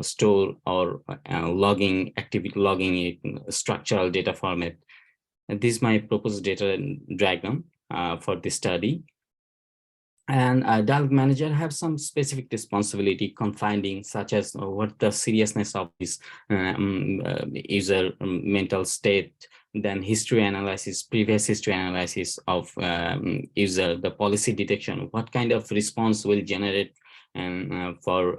store or logging structural data format. And this is my proposed data diagram for this study. And dialogue manager have some specific responsibility confiding, such as what the seriousness of this user mental state, then history analysis, previous history analysis of user, the policy detection, what kind of response will generate and for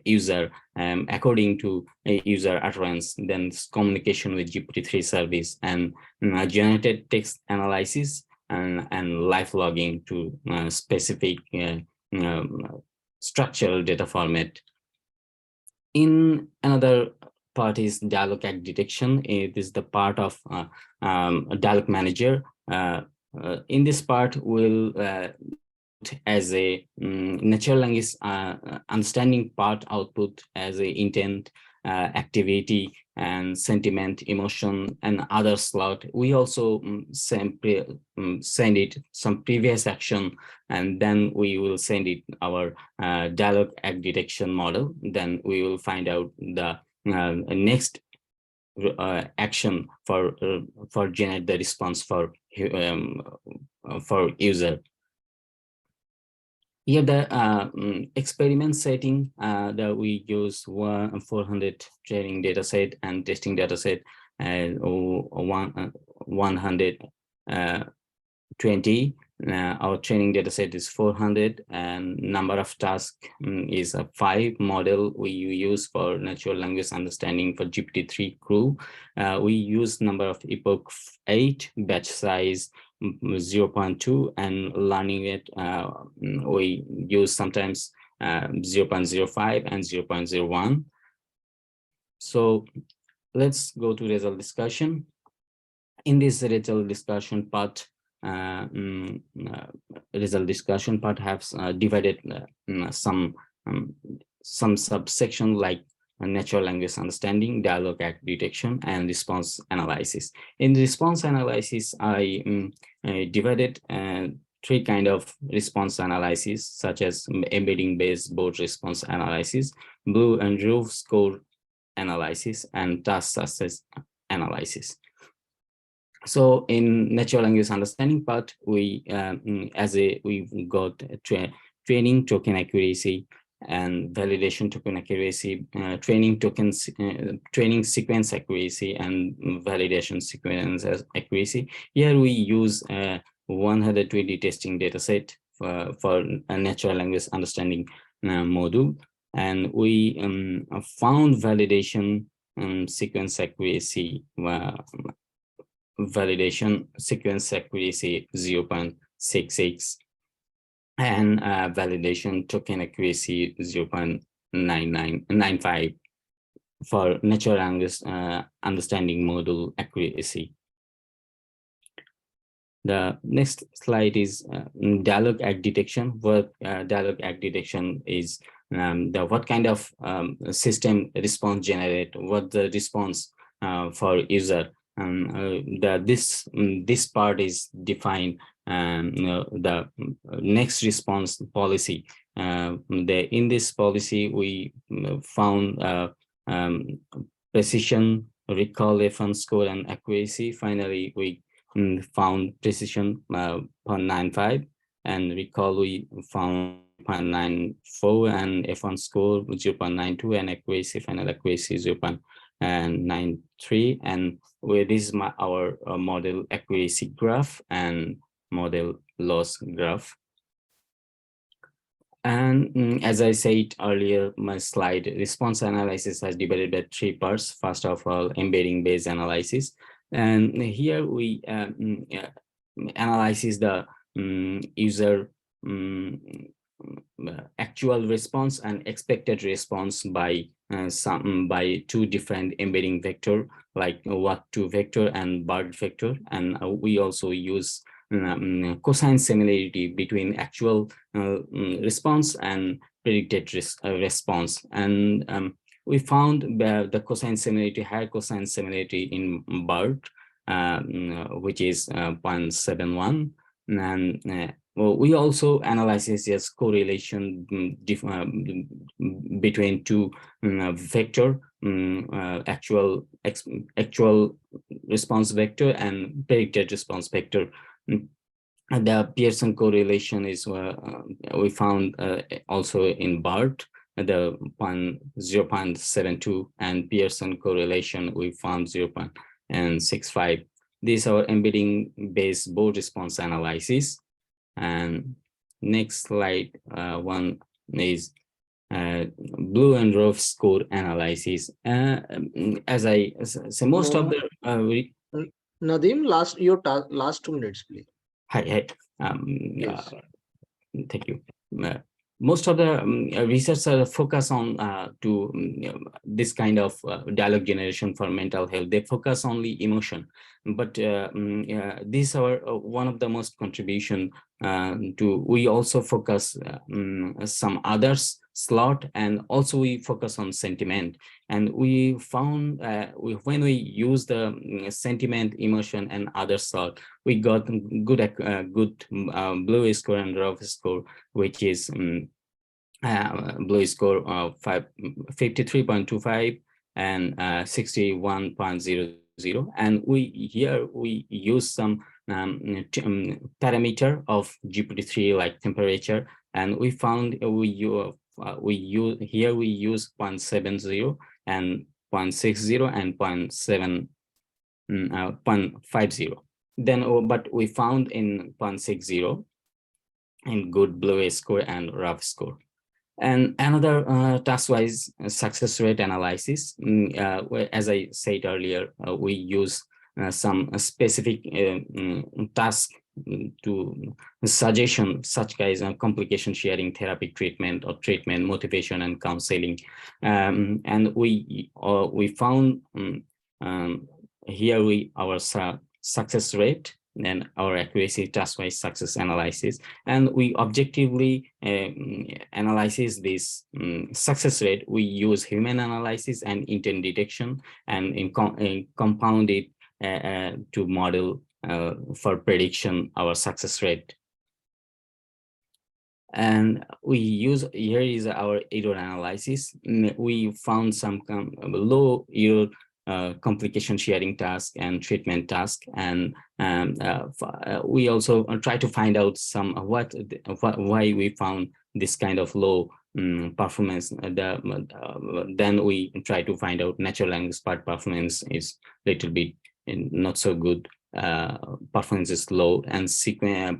user according to user utterance, then communication with GPT-3 service, and generated text analysis and live logging to specific structural data format. In another part is dialogue act detection. It is the part of dialogue manager. In this part, we'll as a natural language understanding part output as a intent, activity, and sentiment, emotion, and other slot. We also send it some previous action, and then we will send it our dialogue act detection model. Then we will find out the next action for generate the response for user. Here the experiment setting that we use 400 training data set and testing data set, 120. Our training data set is 400, and number of tasks is a 5 model we use for natural language understanding for GPT-3 crew. We use number of epoch 8, batch size 0.2, and learning it we use sometimes 0.05 and 0.01. So let's go to result discussion. In this result discussion part, result discussion part has divided some subsection like natural language understanding, dialogue act detection, and response analysis. In response analysis, I divided 3 kind of response analysis, such as embedding based board response analysis, blue and roof score analysis, and task success analysis. So in natural language understanding part, we we've got training token accuracy and validation token accuracy, training sequence accuracy, and validation sequence accuracy. Here we use 120 testing data set for a natural language understanding module, and we found validation sequence accuracy validation sequence accuracy 0.66, and validation token accuracy 0.9995 for natural language understanding model accuracy. The next slide is dialogue act detection. What dialogue act detection is what kind of system response generate, what the response for user. This part is defined. The next response policy. In this policy, we found precision, recall, F1 score, and accuracy. Finally, we found precision 0.95, and recall we found 0.94, and F1 score 0.92, and accuracy, final accuracy 0.93. And this is our model accuracy graph and model loss graph. And as I said earlier, my slide, response analysis has divided by 3 parts. First of all, embedding based analysis. And here we analyze the user actual response and expected response by 2 different embedding vector, like what2 vector and BART vector. And we also use cosine similarity between actual response and predicted response. And we found the cosine similarity, higher cosine similarity in BART, which is 0.71. And well, we also analyze this correlation between 2 vector, actual response vector and predicted response vector. The Pearson correlation is we found also in BART, the 0.72, and Pearson correlation we found 0.65. These are embedding based board response analysis. And next slide, one is blue and rough score analysis. As I say, most of the Nadeem, last 2 minutes, please. Hi. Yes. Thank you. Most of the research focus on this kind of dialogue generation for mental health. They focus only emotion, but these are one of the most contribution to. We also focus some others slot, and also we focus on sentiment. And we found when we use the sentiment, emotion, and other slot, we got good blue score and rough score, which is blue score of 53.25 and 61.00. And we use some parameter of GPT-3 like temperature, and we found we use 0.70 and 0.60 and 0.50. Then, but we found in 0.60 in good blue score and rough score. And another task-wise success rate analysis, where, as I said earlier, we use some specific task to suggestion, such as complication sharing, therapy treatment, or treatment motivation and counseling. And we found here our success rate and our accuracy task-wise success analysis, and we objectively analysis this success rate. We use human analysis and intent detection, and compound it to model for prediction our success rate. And we use, here is our error analysis. We found some low error complication sharing task and treatment task, and we also try to find out some why we found this kind of low performance. Then we try to find out natural language part performance is little bit not so good, performance is low, and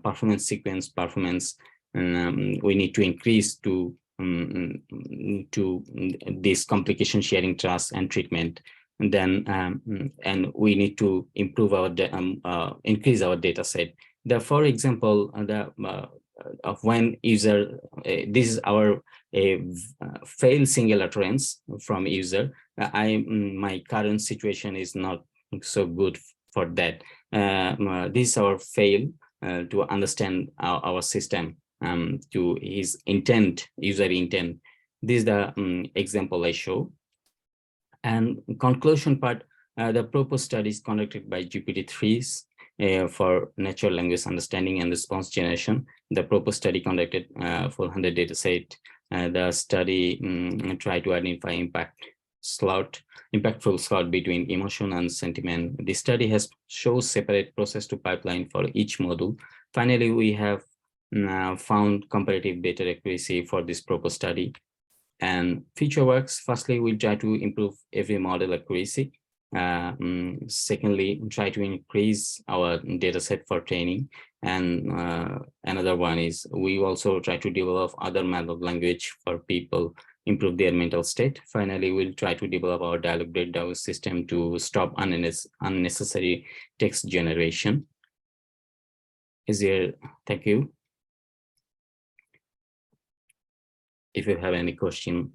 performance we need to increase to this complication sharing task and treatment then and we need to improve our increase our data set. For example, of when user this is our fail single utterance from user. My current situation is not so good for that. This is our fail to understand our system to his intent, user intent. This is the example I show. And conclusion part, the proposed study is conducted by GPT-3s for natural language understanding and response generation. The proposed study conducted 400 data set. The study tried to identify impactful slot between emotion and sentiment. The study has shows separate process to pipeline for each module. Finally, we have found comparative data accuracy for this proposed study. And future works, firstly, we'll try to improve every model accuracy. Secondly, try to increase our data set for training. And another one is we also try to develop other method language for people, improve their mental state. Finally, we'll try to develop our dialogue breakdown system to stop unnecessary text generation. Thank you. If you have any question.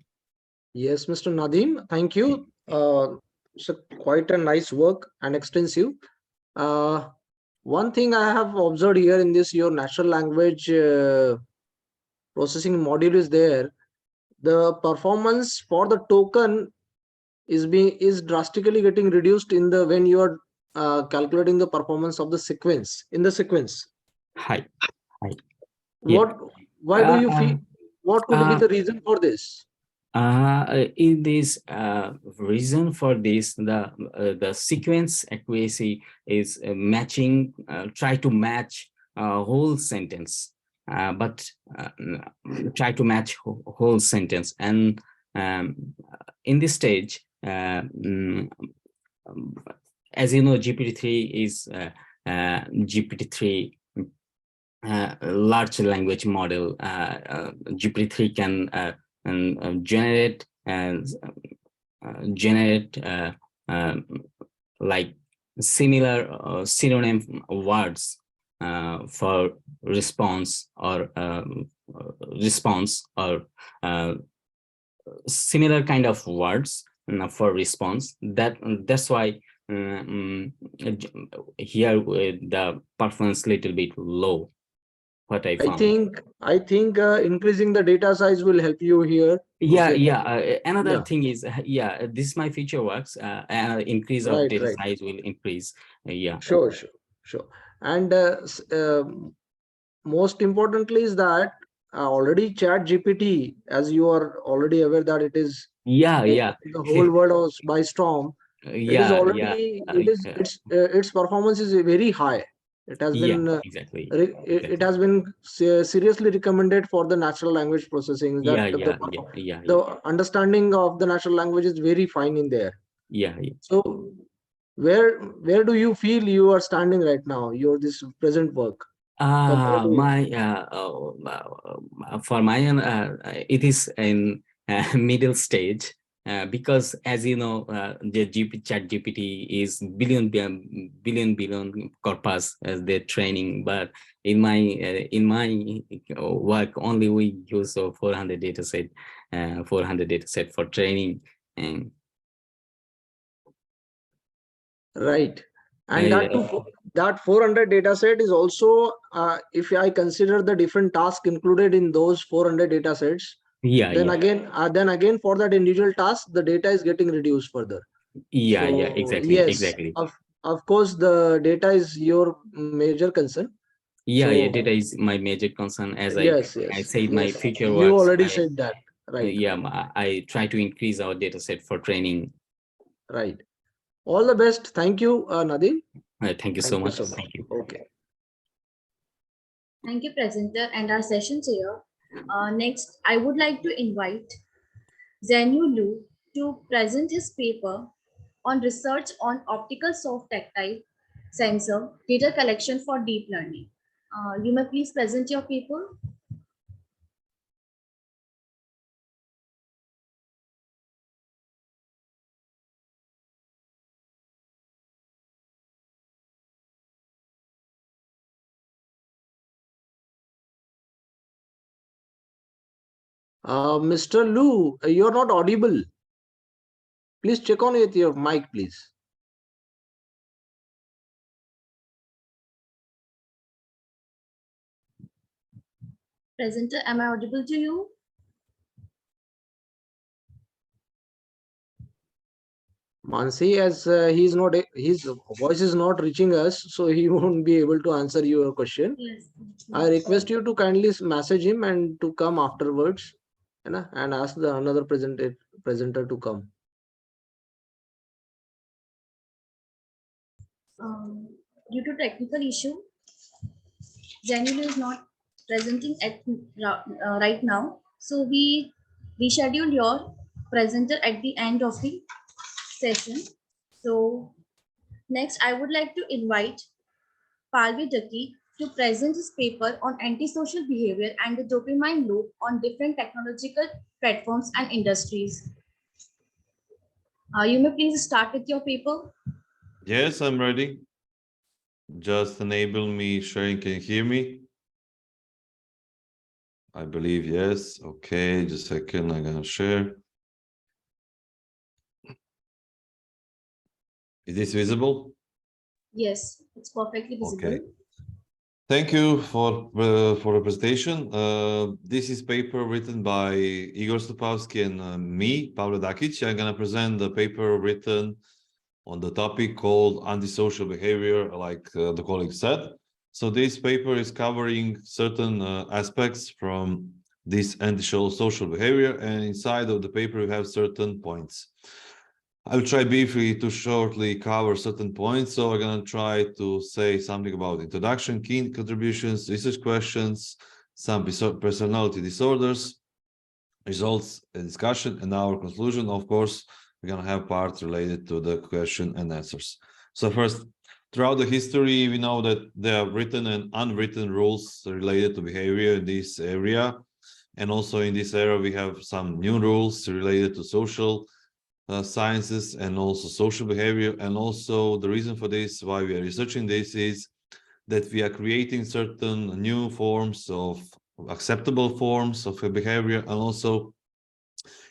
Yes, Mr. Nadeem, thank you. So quite a nice work and extensive. One thing I have observed here in this, your natural language processing module is there. The performance for the token is drastically getting reduced in the when you are calculating the performance of the sequence in the sequence. Hi. Why do you feel? What could be the reason for this? In this reason for this, the sequence accuracy is matching, try to match a whole sentence, but try to match whole sentence. And in this stage, as you know, GPT-3 is GPT-3 large language model. GPT-3 can generate like similar synonym words for response or similar kind of words for response. That's why here the performance little bit low. What I found. I think increasing the data size will help you here. Another thing is, this is my future works. Increase of data size will increase. Sure. And most importantly is that already Chat GPT, as you are already aware that it is the whole world was by storm. It is already its performance is very high. It has been exactly. It has been seriously recommended for the natural language processing. The understanding of the natural language is very fine in there. So where do you feel you are standing right now? Your this present work. For my it is in middle stage. Because as you know, the Chat GPT is billion corpus as their training, but in my work only we use 400 data set for training. And right, and that 400 data set is also if I consider the different tasks included in those 400 data sets. Then again for that individual task the data is getting reduced further. Exactly. Of course the data is your major concern. Data is my major concern. As I said, my future works, you already said that, right? I try to increase our data set for training. Right. All the best. Thank you, Nadeem. Thank you so much. Thank you. Okay. Thank you, presenter, and our sessions here. Next, I would like to invite Zenu Lu to present his paper on research on optical soft tactile sensor data collection for deep learning. You may please present your paper. Mr. Lu, you're not audible. Please check on with your mic, please. Presenter, am I audible to you? Mansi, as his voice is not reaching us, so he won't be able to answer your question. Yes. I request you to kindly message him and to come afterwards, and ask the another presenter to come. Due to technical issue, Janilu is not presenting at right now. So we rescheduled your presenter at the end of the session. So next, I would like to invite Palvi Ducky to present his paper on antisocial behavior and the dopamine loop on different technological platforms and industries. You may please start with your paper. Yes, I'm ready. Just enable me sharing. Can you hear me? I believe yes. Okay, just a second. I'm gonna share. Is this visible? Yes, it's perfectly visible. Okay. Thank you for the presentation. This is paper written by Igor Stupowski and me, Pavle Dakic. I'm gonna present the paper written on the topic called antisocial behavior, like the colleague said. So this paper is covering certain aspects from this antisocial behavior, and inside of the paper we have certain points. I'll try briefly to shortly cover certain points. So I'm going to try to say something about introduction, key contributions, research questions, some personality disorders, results and discussion, and our conclusion. Of course, we're going to have parts related to the question and answers. So first, throughout the history, we know that there are written and unwritten rules related to behavior in this area. And also in this area, we have some new rules related to social sciences and also social behavior. And also the reason for this, why we are researching this, is that we are creating certain new forms of acceptable forms of behavior, and also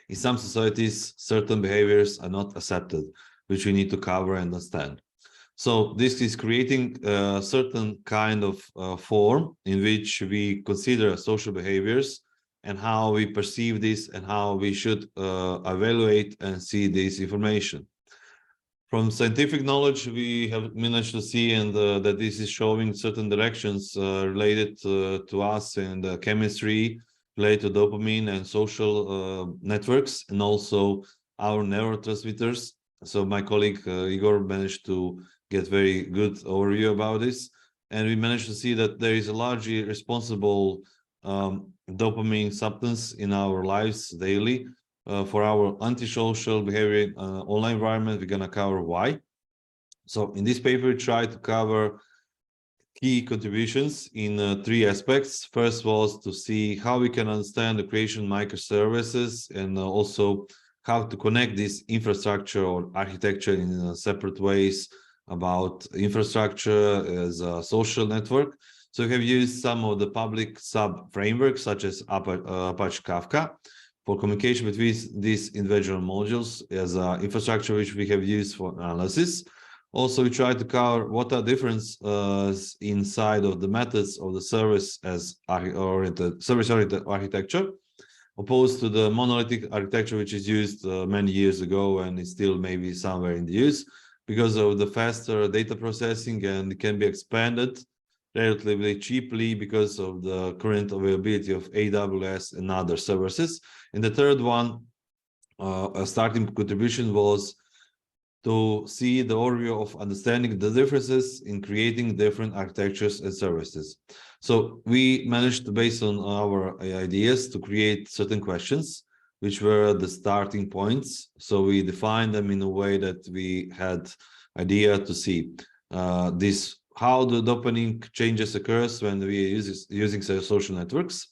in some societies certain behaviors are not accepted, which we need to cover and understand. So this is creating a certain kind of form in which we consider social behaviors and how we perceive this and how we should evaluate and see this information. From scientific knowledge, we have managed to see that this is showing certain directions related to us in the chemistry, related to dopamine and social networks, and also our neurotransmitters. So my colleague Igor managed to get very good overview about this. And we managed to see that there is a largely responsible dopamine substance in our lives daily. For our antisocial behavior online environment, we're going to cover why. So in this paper, we try to cover key contributions in three aspects. First was to see how we can understand the creation microservices, and also how to connect this infrastructure or architecture in separate ways about infrastructure as a social network. So we have used some of the public sub frameworks such as Apache Kafka for communication between these individual modules as infrastructure which we have used for analysis. Also, we try to cover what are differences inside of the methods of the service as service-oriented architecture, opposed to the monolithic architecture which is used many years ago and is still maybe somewhere in the use because of the faster data processing, and it can be expanded relatively cheaply because of the current availability of AWS and other services. And the third one, a starting contribution, was to see the overview of understanding the differences in creating different architectures and services. So we managed to, based on our ideas, to create certain questions, which were the starting points. So we defined them in a way that we had idea to see how the dopamine changes occurs when we are using social networks.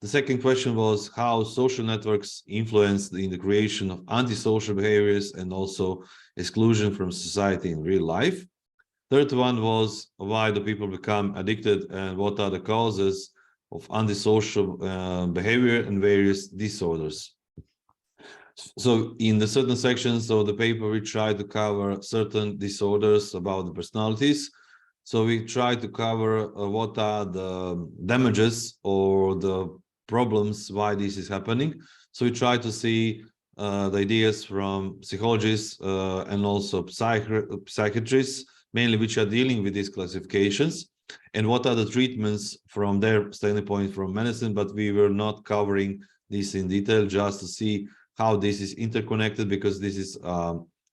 The second question was how social networks influence in the creation of antisocial behaviors and also exclusion from society in real life. Third one was why do people become addicted and what are the causes of antisocial behavior and various disorders. So in the certain sections of the paper, we try to cover certain disorders about the personalities. So we try to cover what are the damages or the problems, why this is happening. So we try to see the ideas from psychologists and also psychiatrists, mainly which are dealing with these classifications, and what are the treatments from their standpoint from medicine, but we were not covering this in detail, just to see how this is interconnected, because this is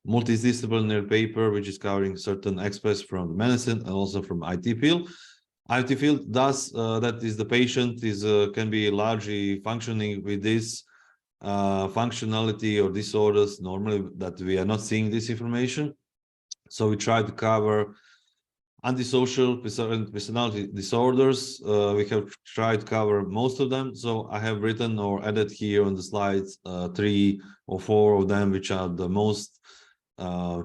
multidisciplinary paper which is covering certain aspects from the medicine and also from IT field. IT field does that is the patient is can be largely functioning with this functionality or disorders normally that we are not seeing this information. So we try to cover antisocial personality disorders. We have tried to cover most of them. So I have written or added here on the slides 3 or 4 of them, which are the most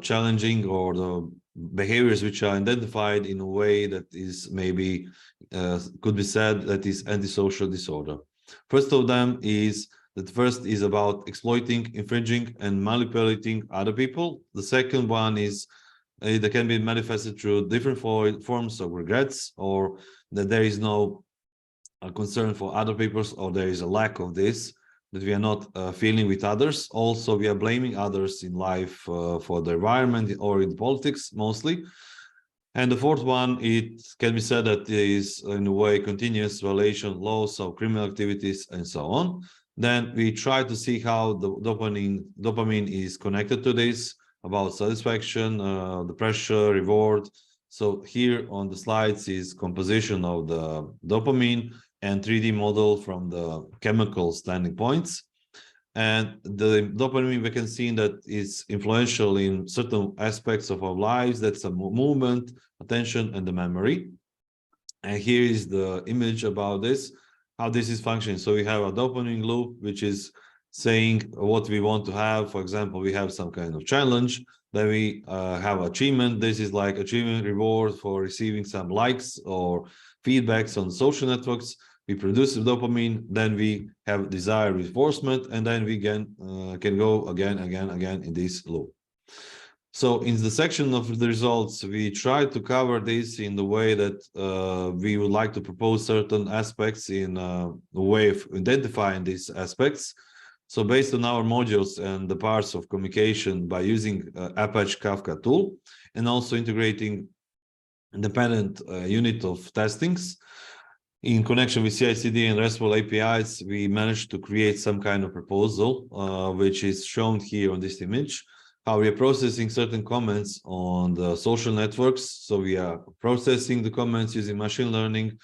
challenging, or the behaviors which are identified in a way that is maybe could be said that is antisocial disorder. First of them is that first is about exploiting, infringing, and manipulating other people. The second one is that can be manifested through different forms of regrets, or that there is no concern for other people, or there is a lack of this, that we are not feeling with others. Also, we are blaming others in life for the environment or in politics mostly. And the fourth one, it can be said that is in a way continuous violation laws of criminal activities and so on. Then we try to see how the dopamine is connected to this, about satisfaction, the pressure, reward. So here on the slides is composition of the dopamine and 3D model from the chemical standing points. And the dopamine, we can see that is influential in certain aspects of our lives. That's a movement, attention, and the memory. And here is the image about this, how this is functioning. So we have a dopamine loop, which is saying what we want to have. For example, we have some kind of challenge, then we have achievement. This is like achievement reward for receiving some likes or feedbacks on social networks. We produce dopamine, then we have desired reinforcement, and then we can go again in this loop. So in the section of the results, we try to cover this in the way that we would like to propose certain aspects in a way of identifying these aspects. So based on our modules and the parts of communication by using Apache Kafka tool, and also integrating independent unit of testings in connection with CI/CD and RESTful APIs, we managed to create some kind of proposal, which is shown here on this image, how we are processing certain comments on the social networks. So we are processing the comments using machine learning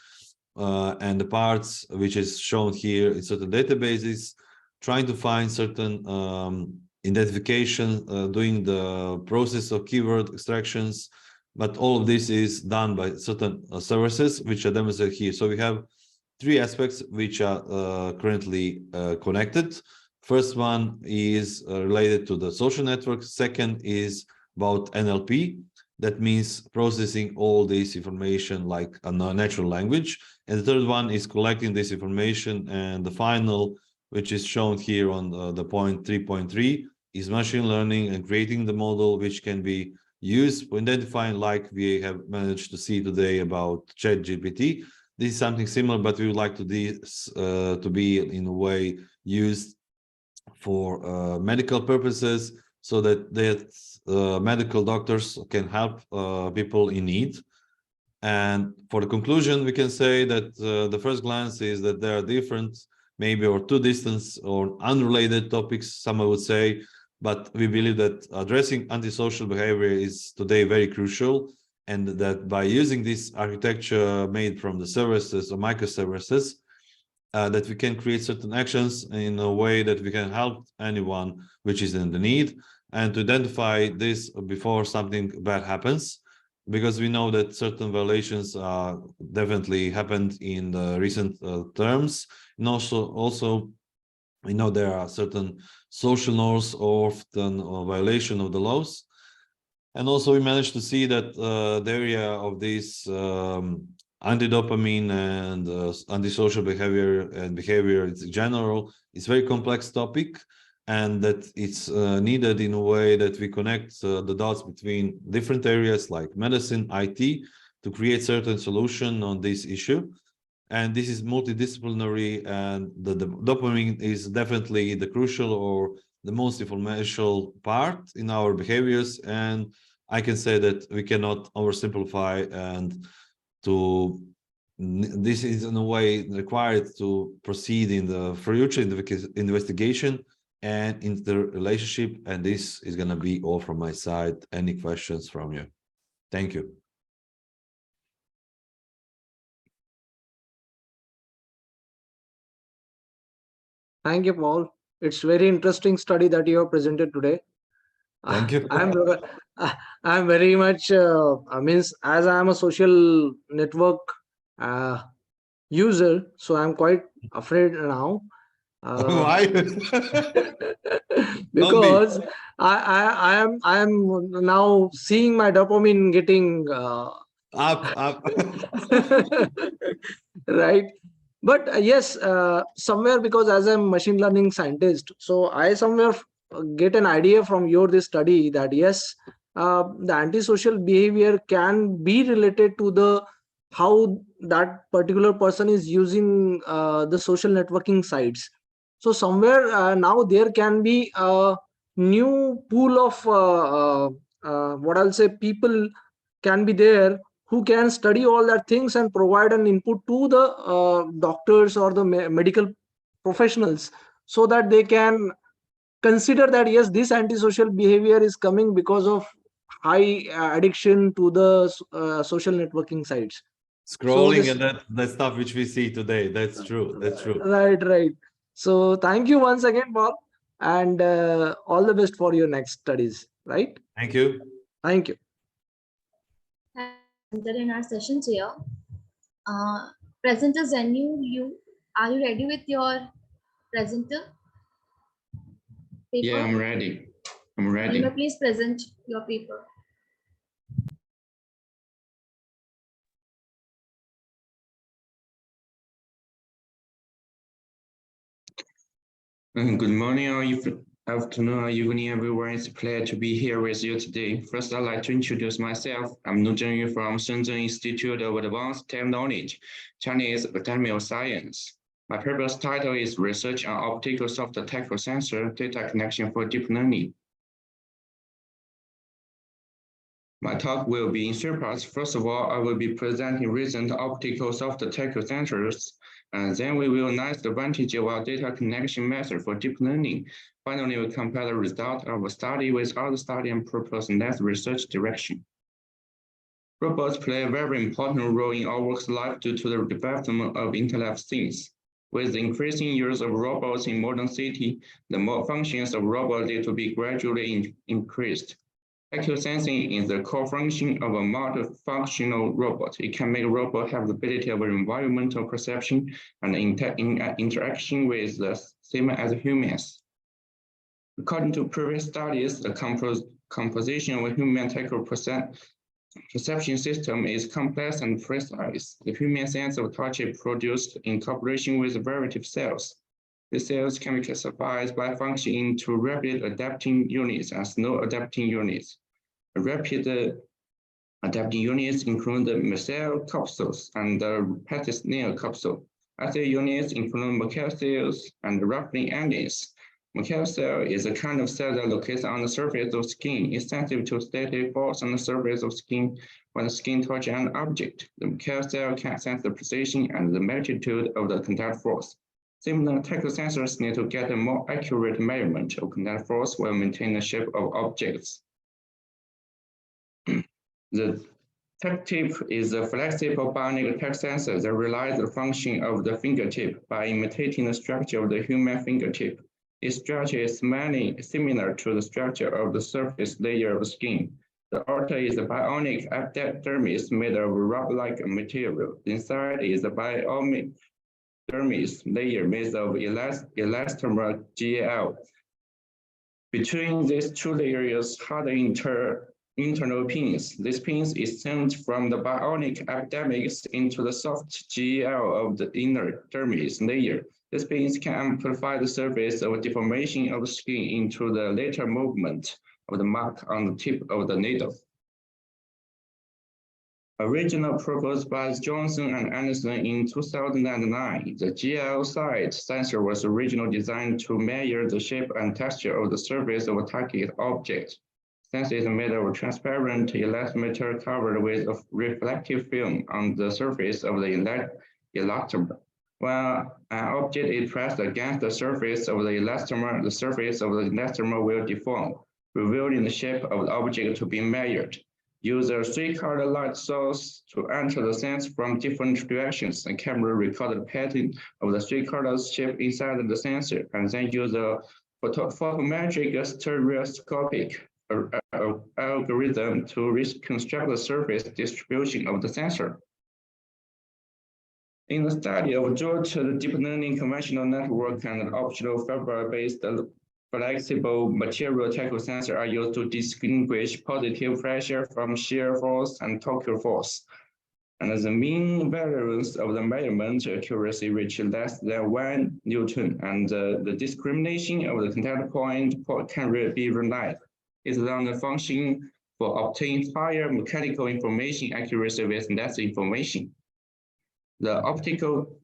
and the parts which is shown here in certain databases, trying to find certain identification, doing the process of keyword extractions, but all of this is done by certain services which are demonstrated here. So we have 3 aspects which are currently connected. First one is related to the social network. Second is about NLP. That means processing all this information like a natural language. And the third one is collecting this information. And the final, which is shown here on the point 3.3, is machine learning and creating the model which can be used for identifying, like we have managed to see today about ChatGPT. This is something similar, but we would like to be in a way used for medical purposes, so that medical doctors can help people in need. And for the conclusion, we can say that the first glance is that there are different, maybe or too distant or unrelated topics, some would say, but we believe that addressing antisocial behavior is today very crucial, and that by using this architecture made from the services or microservices, that we can create certain actions in a way that we can help anyone which is in the need, and to identify this before something bad happens, because we know that certain violations definitely happened in the recent terms. And also we know there are certain social norms, often a violation of the laws. And also we managed to see that the area of these anti-dopamine and antisocial behavior and behavior in general. It's a very complex topic, and that it's needed in a way that we connect the dots between different areas like medicine, IT, to create certain solution on this issue. And this is multidisciplinary, and the dopamine is definitely the crucial or the most influential part in our behaviors. And I can say that we cannot oversimplify, and this is in a way required to proceed in the future investigation and in the relationship. And this is going to be all from my side. Any questions from you? Thank you. Thank you, Paul. It's very interesting study that you have presented today. Thank you. I'm very much, as I am a social network user, so I'm quite afraid now. Why? Because I am now seeing my dopamine getting up. Right. But yes, somewhere, because as a machine learning scientist, so I somewhere get an idea from this study that yes, the antisocial behavior can be related to the how that particular person is using the social networking sites. So somewhere now there can be a new pool of what I'll say people can be there who can study all that things and provide an input to the doctors or the medical professionals, so that they can consider that yes, this antisocial behavior is coming because of high addiction to the social networking sites. Scrolling, and that stuff which we see today. That's true. That's true. Right. So thank you once again, Bob, and all the best for your next studies. Right. Thank you. Thank you. In our sessions here, presenter Zenu, are you ready with your presenter paper? Yeah, I'm ready. I'm ready. You may please present your paper. Good morning or afternoon or evening, everyone. It's a pleasure to be here with you today. First, I'd like to introduce myself. I'm Nu Zhenyu from Shenzhen Institute of Advanced Technology, Chinese Academy of Science. My paper's title is Research on Optical Soft Tactile Sensor Data Connection for Deep Learning. My talk will be in three parts. First of all, I will be presenting recent optical soft tactile sensors, and then we will analyze the advantage of our data connection method for deep learning. Finally, we compare the result of a study with other study and propose next research direction. Robots play a very important role in our work's life due to the development of Internet of Things. With the increasing use of robots in modern city, the more functions of robots need to be gradually increased. Tactile sensing is the core function of a multifunctional robot. It can make a robot have the ability of environmental perception and interaction with the same as humans. According to previous studies, the composition of a human tactile perception system is complex and precise. The human sense of touch is produced in cooperation with a variety of cells. The cells can be classified by function into rapid adapting units and slow adapting units. Rapid adapting units include the micelle capsules and the patternal capsule. Other units include Merkel cells and Raffling endings. Merkel cell is a kind of cell that locates on the surface of skin. It's sensitive to static force on the surface of skin when the skin touches an object. The Merkel cell can sense the position and the magnitude of the contact force. Similar tactile sensors need to get a more accurate measurement of contact force while maintaining the shape of objects. The tech tip is a flexible bionic tech sensor that relies on the function of the fingertip by imitating the structure of the human fingertip. Its structure is mainly similar to the structure of the surface layer of skin. The outer is a bionic epidermis made of rubber-like material. Inside is a bionic dermis layer made of elastomer gel. Between these two layers, hard internal pins. This pins is sent from the bionic epidermis into the soft GL of the inner dermis layer. This pins can amplify the surface of deformation of the skin into the later movement of the mark on the tip of the needle. Originally proposed by Johnson and Anderson in 2009, the GL side sensor was originally designed to measure the shape and texture of the surface of a target object. Sensor is made of transparent elastomer covered with a reflective film on the surface of the elastomer. When an object is pressed against the surface of the elastomer, the surface of the elastomer will deform, revealing the shape of the object to be measured. Use a 3-color light source to enter the sense from different directions. The camera records the pattern of the 3 colors shape inside the sensor, and then use a photometric stereoscopic algorithm to reconstruct the surface distribution of the sensor. In the study of the deep learning conventional network and optional fiber-based flexible material tackle sensor are used to distinguish positive pressure from shear force and torque force. And the mean variance of the measurement accuracy reaches less than 1 Newton, and the discrimination of the contact point can be relied. It's on the function for obtaining higher mechanical information accuracy with less information. The optical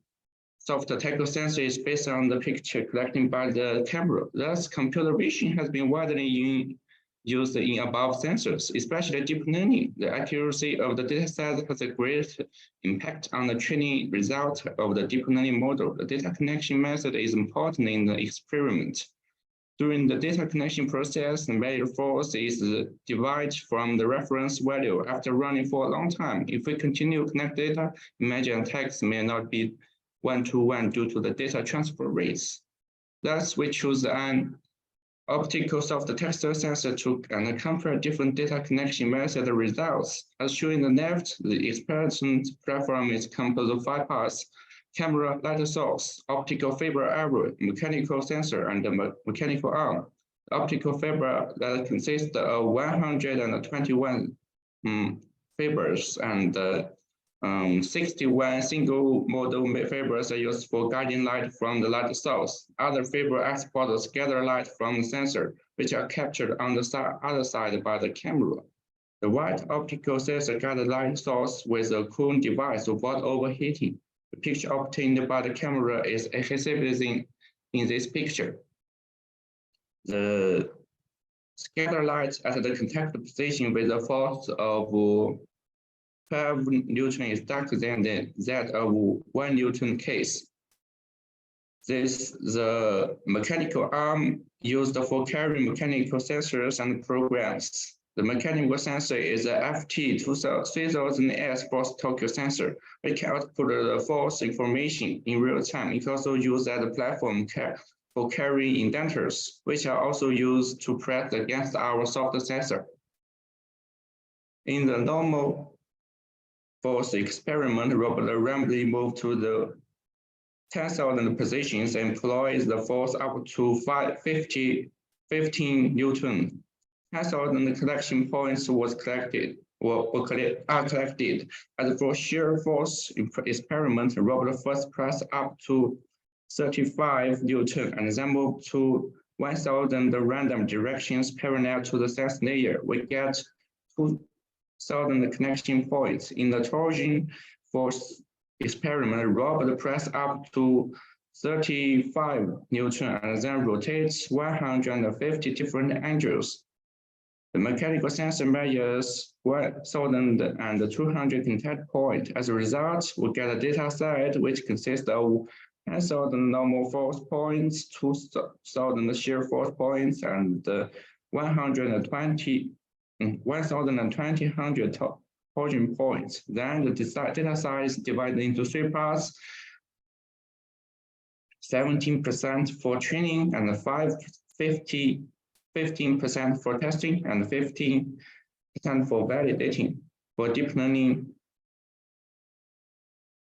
soft tackle sensor is based on the picture collected by the camera. Thus, computer vision has been widely used in above sensors, especially deep learning. The accuracy of the dataset has a great impact on the training result of the deep learning model. The data connection method is important in the experiment. During the data connection process, the measured force is derived from the reference value after running for a long time. If we continue to connect data, image and text may not be one-to-one due to the data transfer rates. Thus, we choose an optical soft texture sensor to compare different data connection method results. As shown in the left, the experiment platform is composed of 5 parts: camera, light source, optical fiber array, mechanical sensor, and the mechanical arm. The optical fiber that consists of 121 fibers and 61 single model fibers are used for guiding light from the light source. Other fiber export scatter light from the sensor, which are captured on the other side by the camera. The white optical sensor guides the light source with a cooling device to avoid overheating. The picture obtained by the camera is exhibited in this picture. The scatter light at the contact position with a force of 12 Newton is darker than that of 1 Newton case. The mechanical arm used for carrying mechanical sensors and programs. The mechanical sensor is a FT3000S force torque sensor. It can output the force information in real time. It also used as a platform for carrying indenters, which are also used to press against our soft sensor. In the normal force experiment, robot randomly moved to the 10,000 positions and employs the force up to 15 Newton. 10,000 collection points was collected. As for shear force experiment, robot first press up to 35 Newton and then move to 1,000 random directions parallel to the sense layer. We get 2,000 connection points. In the torsion force experiment, robot press up to 35 Newton and then rotates 150 different angles. The mechanical sensor measures 1,200 contact points. As a result, we get a data set which consists of 10,000 normal force points, 2,000 shear force points, and 1,200 torsion points. Then the data size divided into 3 parts: 17% for training and 15% for testing and 15% for validating. For deep learning,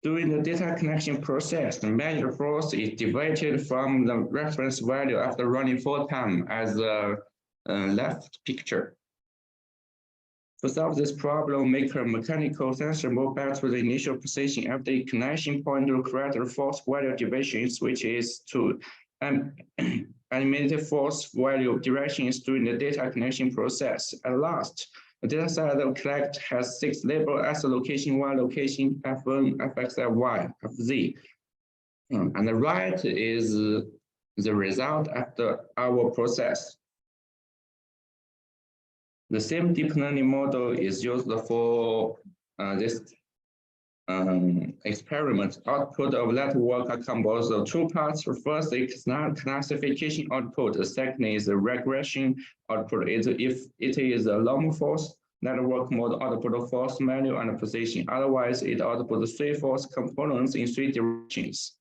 during the data connection process, the measured force is divided from the reference value after running full time as the left picture. To solve this problem, make a mechanical sensor move back to the initial position at the connection point to correct the force value deviations, which is to animate force value directions during the data connection process. At last, the data set of collect has 6 labels as a location Y, location F1, Fx, Fy, Fz. And the right is the result after our process. The same deep learning model is used for this experiment. Output of network are composed of 2 parts. First is classification output. The second is the regression output. If it is a long force network mode, output force, manual, and position. Otherwise, it outputs 3 force components in 3 directions.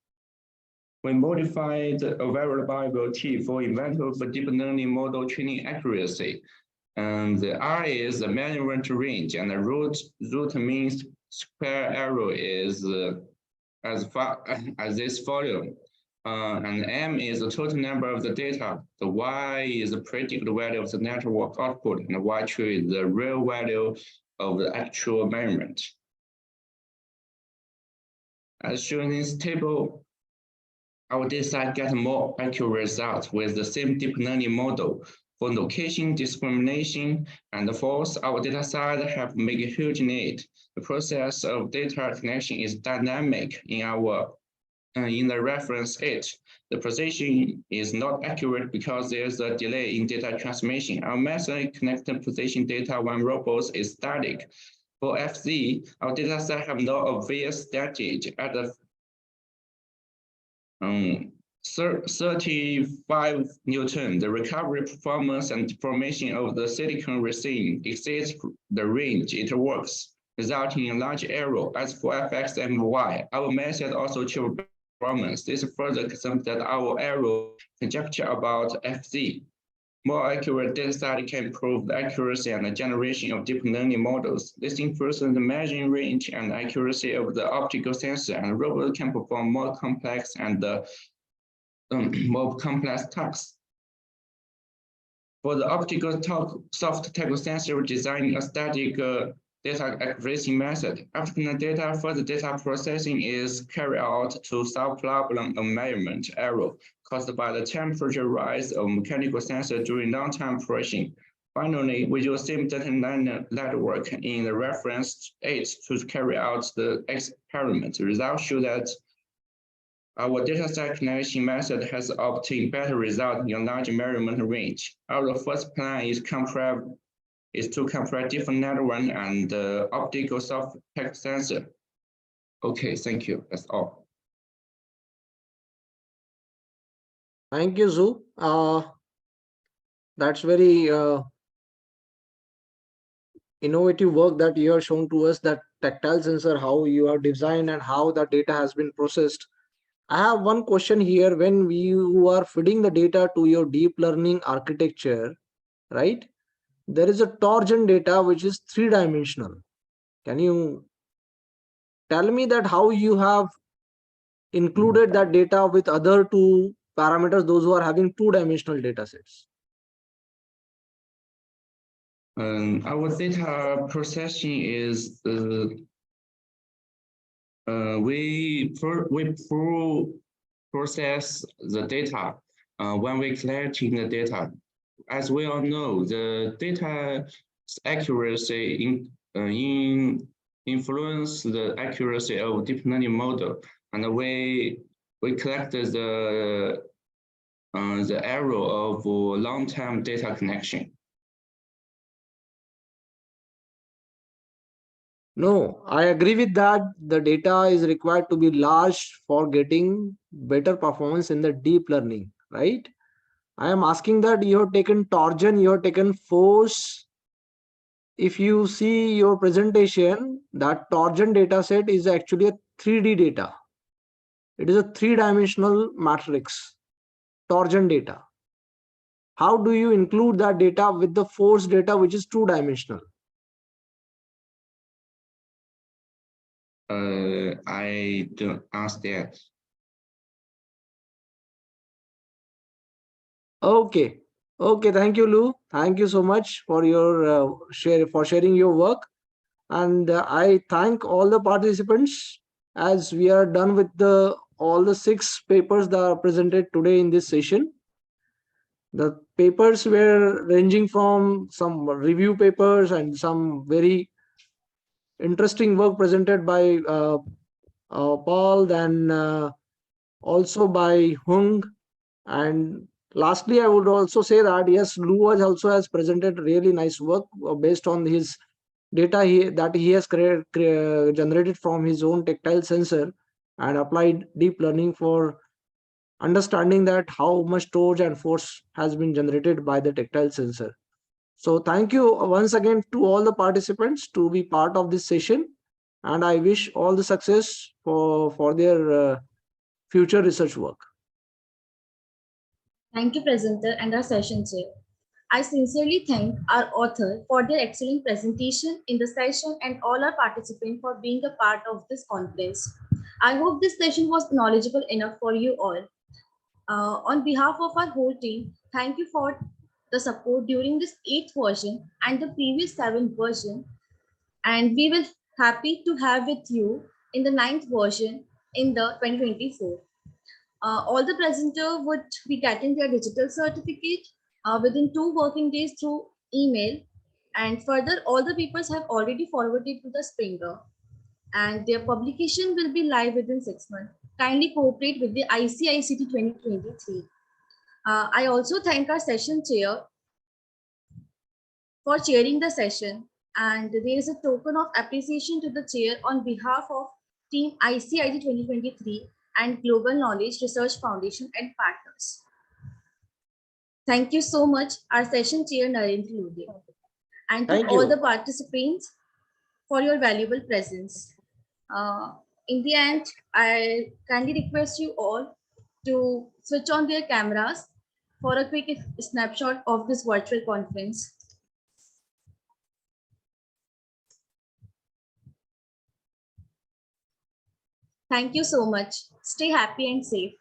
We modified a variable T for inventive deep learning model training accuracy. And the R is the measurement range, and the root mean square error is as far as this volume. And M is the total number of the data. The Y is the predicted value of the network output, and the Y2 is the real value of the actual measurement. As shown in this table, our data set get more accurate results with the same deep learning model. For location discrimination and the force, our data set have made a huge need. The process of data connection is dynamic in the reference 8. The position is not accurate because there's a delay in data transmission. Our method connecting position data when robots is static. For FZ, our data set have no obvious static at the 35 Newton. The recovery performance and deformation of the silicon resin exceeds the range it works, resulting in large error. As for Fx and Y, our method also achieved performance. This further confirms that our error conjecture about Fz. More accurate data set can improve the accuracy and the generation of deep learning models. This improves the measuring range and accuracy of the optical sensor, and robots can perform more complex tasks. For the optical soft tactile sensor, we designed a static data accuracy method. After the data, further data processing is carried out to solve problem of measurement error caused by the temperature rise of mechanical sensor during long-time operation. Finally, we use same data network in the reference 8 to carry out the experiment. The results show that our data set connection method has obtained better results in large measurement range. Our first plan is to compare different network and optical soft tactile sensor. Okay, thank you. That's all. Thank you, Zhu. That's very innovative work that you have shown to us, that tactile sensor, how you have designed and how the data has been processed. I have one question here. When you are feeding the data to your deep learning architecture, right? There is a torsion data which is 3-dimensional. Can you tell me that how you have included that data with other 2 parameters, those who are having 2-dimensional data sets? Our data processing is we process the data when we collecting the data. As we all know, the data accuracy influence the accuracy of deep learning model, and we collect the error of long-term data connection. No, I agree with that. The data is required to be large for getting better performance in the deep learning, right? I am asking that you have taken torsion, you have taken force. If you see your presentation, that torsion data set is actually a 3D data. It is a 3-dimensional matrix, torsion data. How do you include that data with the force data, which is 2-dimensional? I don't understand. Okay, Okay, thank you, Lou. Thank you so much for your sharing your work. And I thank all the participants as we are done with all the 6 papers that are presented today in this session. The papers were ranging from some review papers and some very interesting work presented by Paul, then also by Hung. And lastly, I would also say that yes, Lou also has presented really nice work based on his data that he has generated from his own tactile sensor and applied deep learning for understanding that how much torque and force has been generated by the tactile sensor. So thank you once again to all the participants to be part of this session, and I wish all the success for their future research work. Thank you, presenter and our session chair. I sincerely thank our author for their excellent presentation in the session and all our participants for being a part of this conference. I hope this session was knowledgeable enough for you all. On behalf of our whole team, thank you for the support during this 8th version and the previous 7th version. And we will happy to have with you in the 9th version in the 2024. All the presenter would be getting their digital certificate within 2 working days through email. And further, all the papers have already forwarded to the Springer. And their publication will be live within 6 months. Kindly cooperate with the ICICT 2023. I also thank our session chair for chairing the session. And there is a token of appreciation to the chair on behalf of Team ICIT 2023 and Global Knowledge Research Foundation and partners. Thank you so much, our session chair Narendra Lode, and to all the participants for your valuable presence. In the end, I kindly request you all to switch on their cameras for a quick snapshot of this virtual conference. Thank you so much. Stay happy and safe.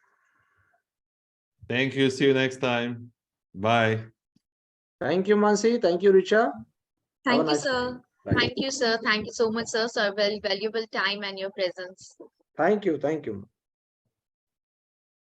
Thank you. See you next time. Bye. Thank you, Mansi. Thank you, Richa. Thank you, sir. Thank you, sir. Thank you so much, sir. So very valuable time and your presence. Thank you. Thank you.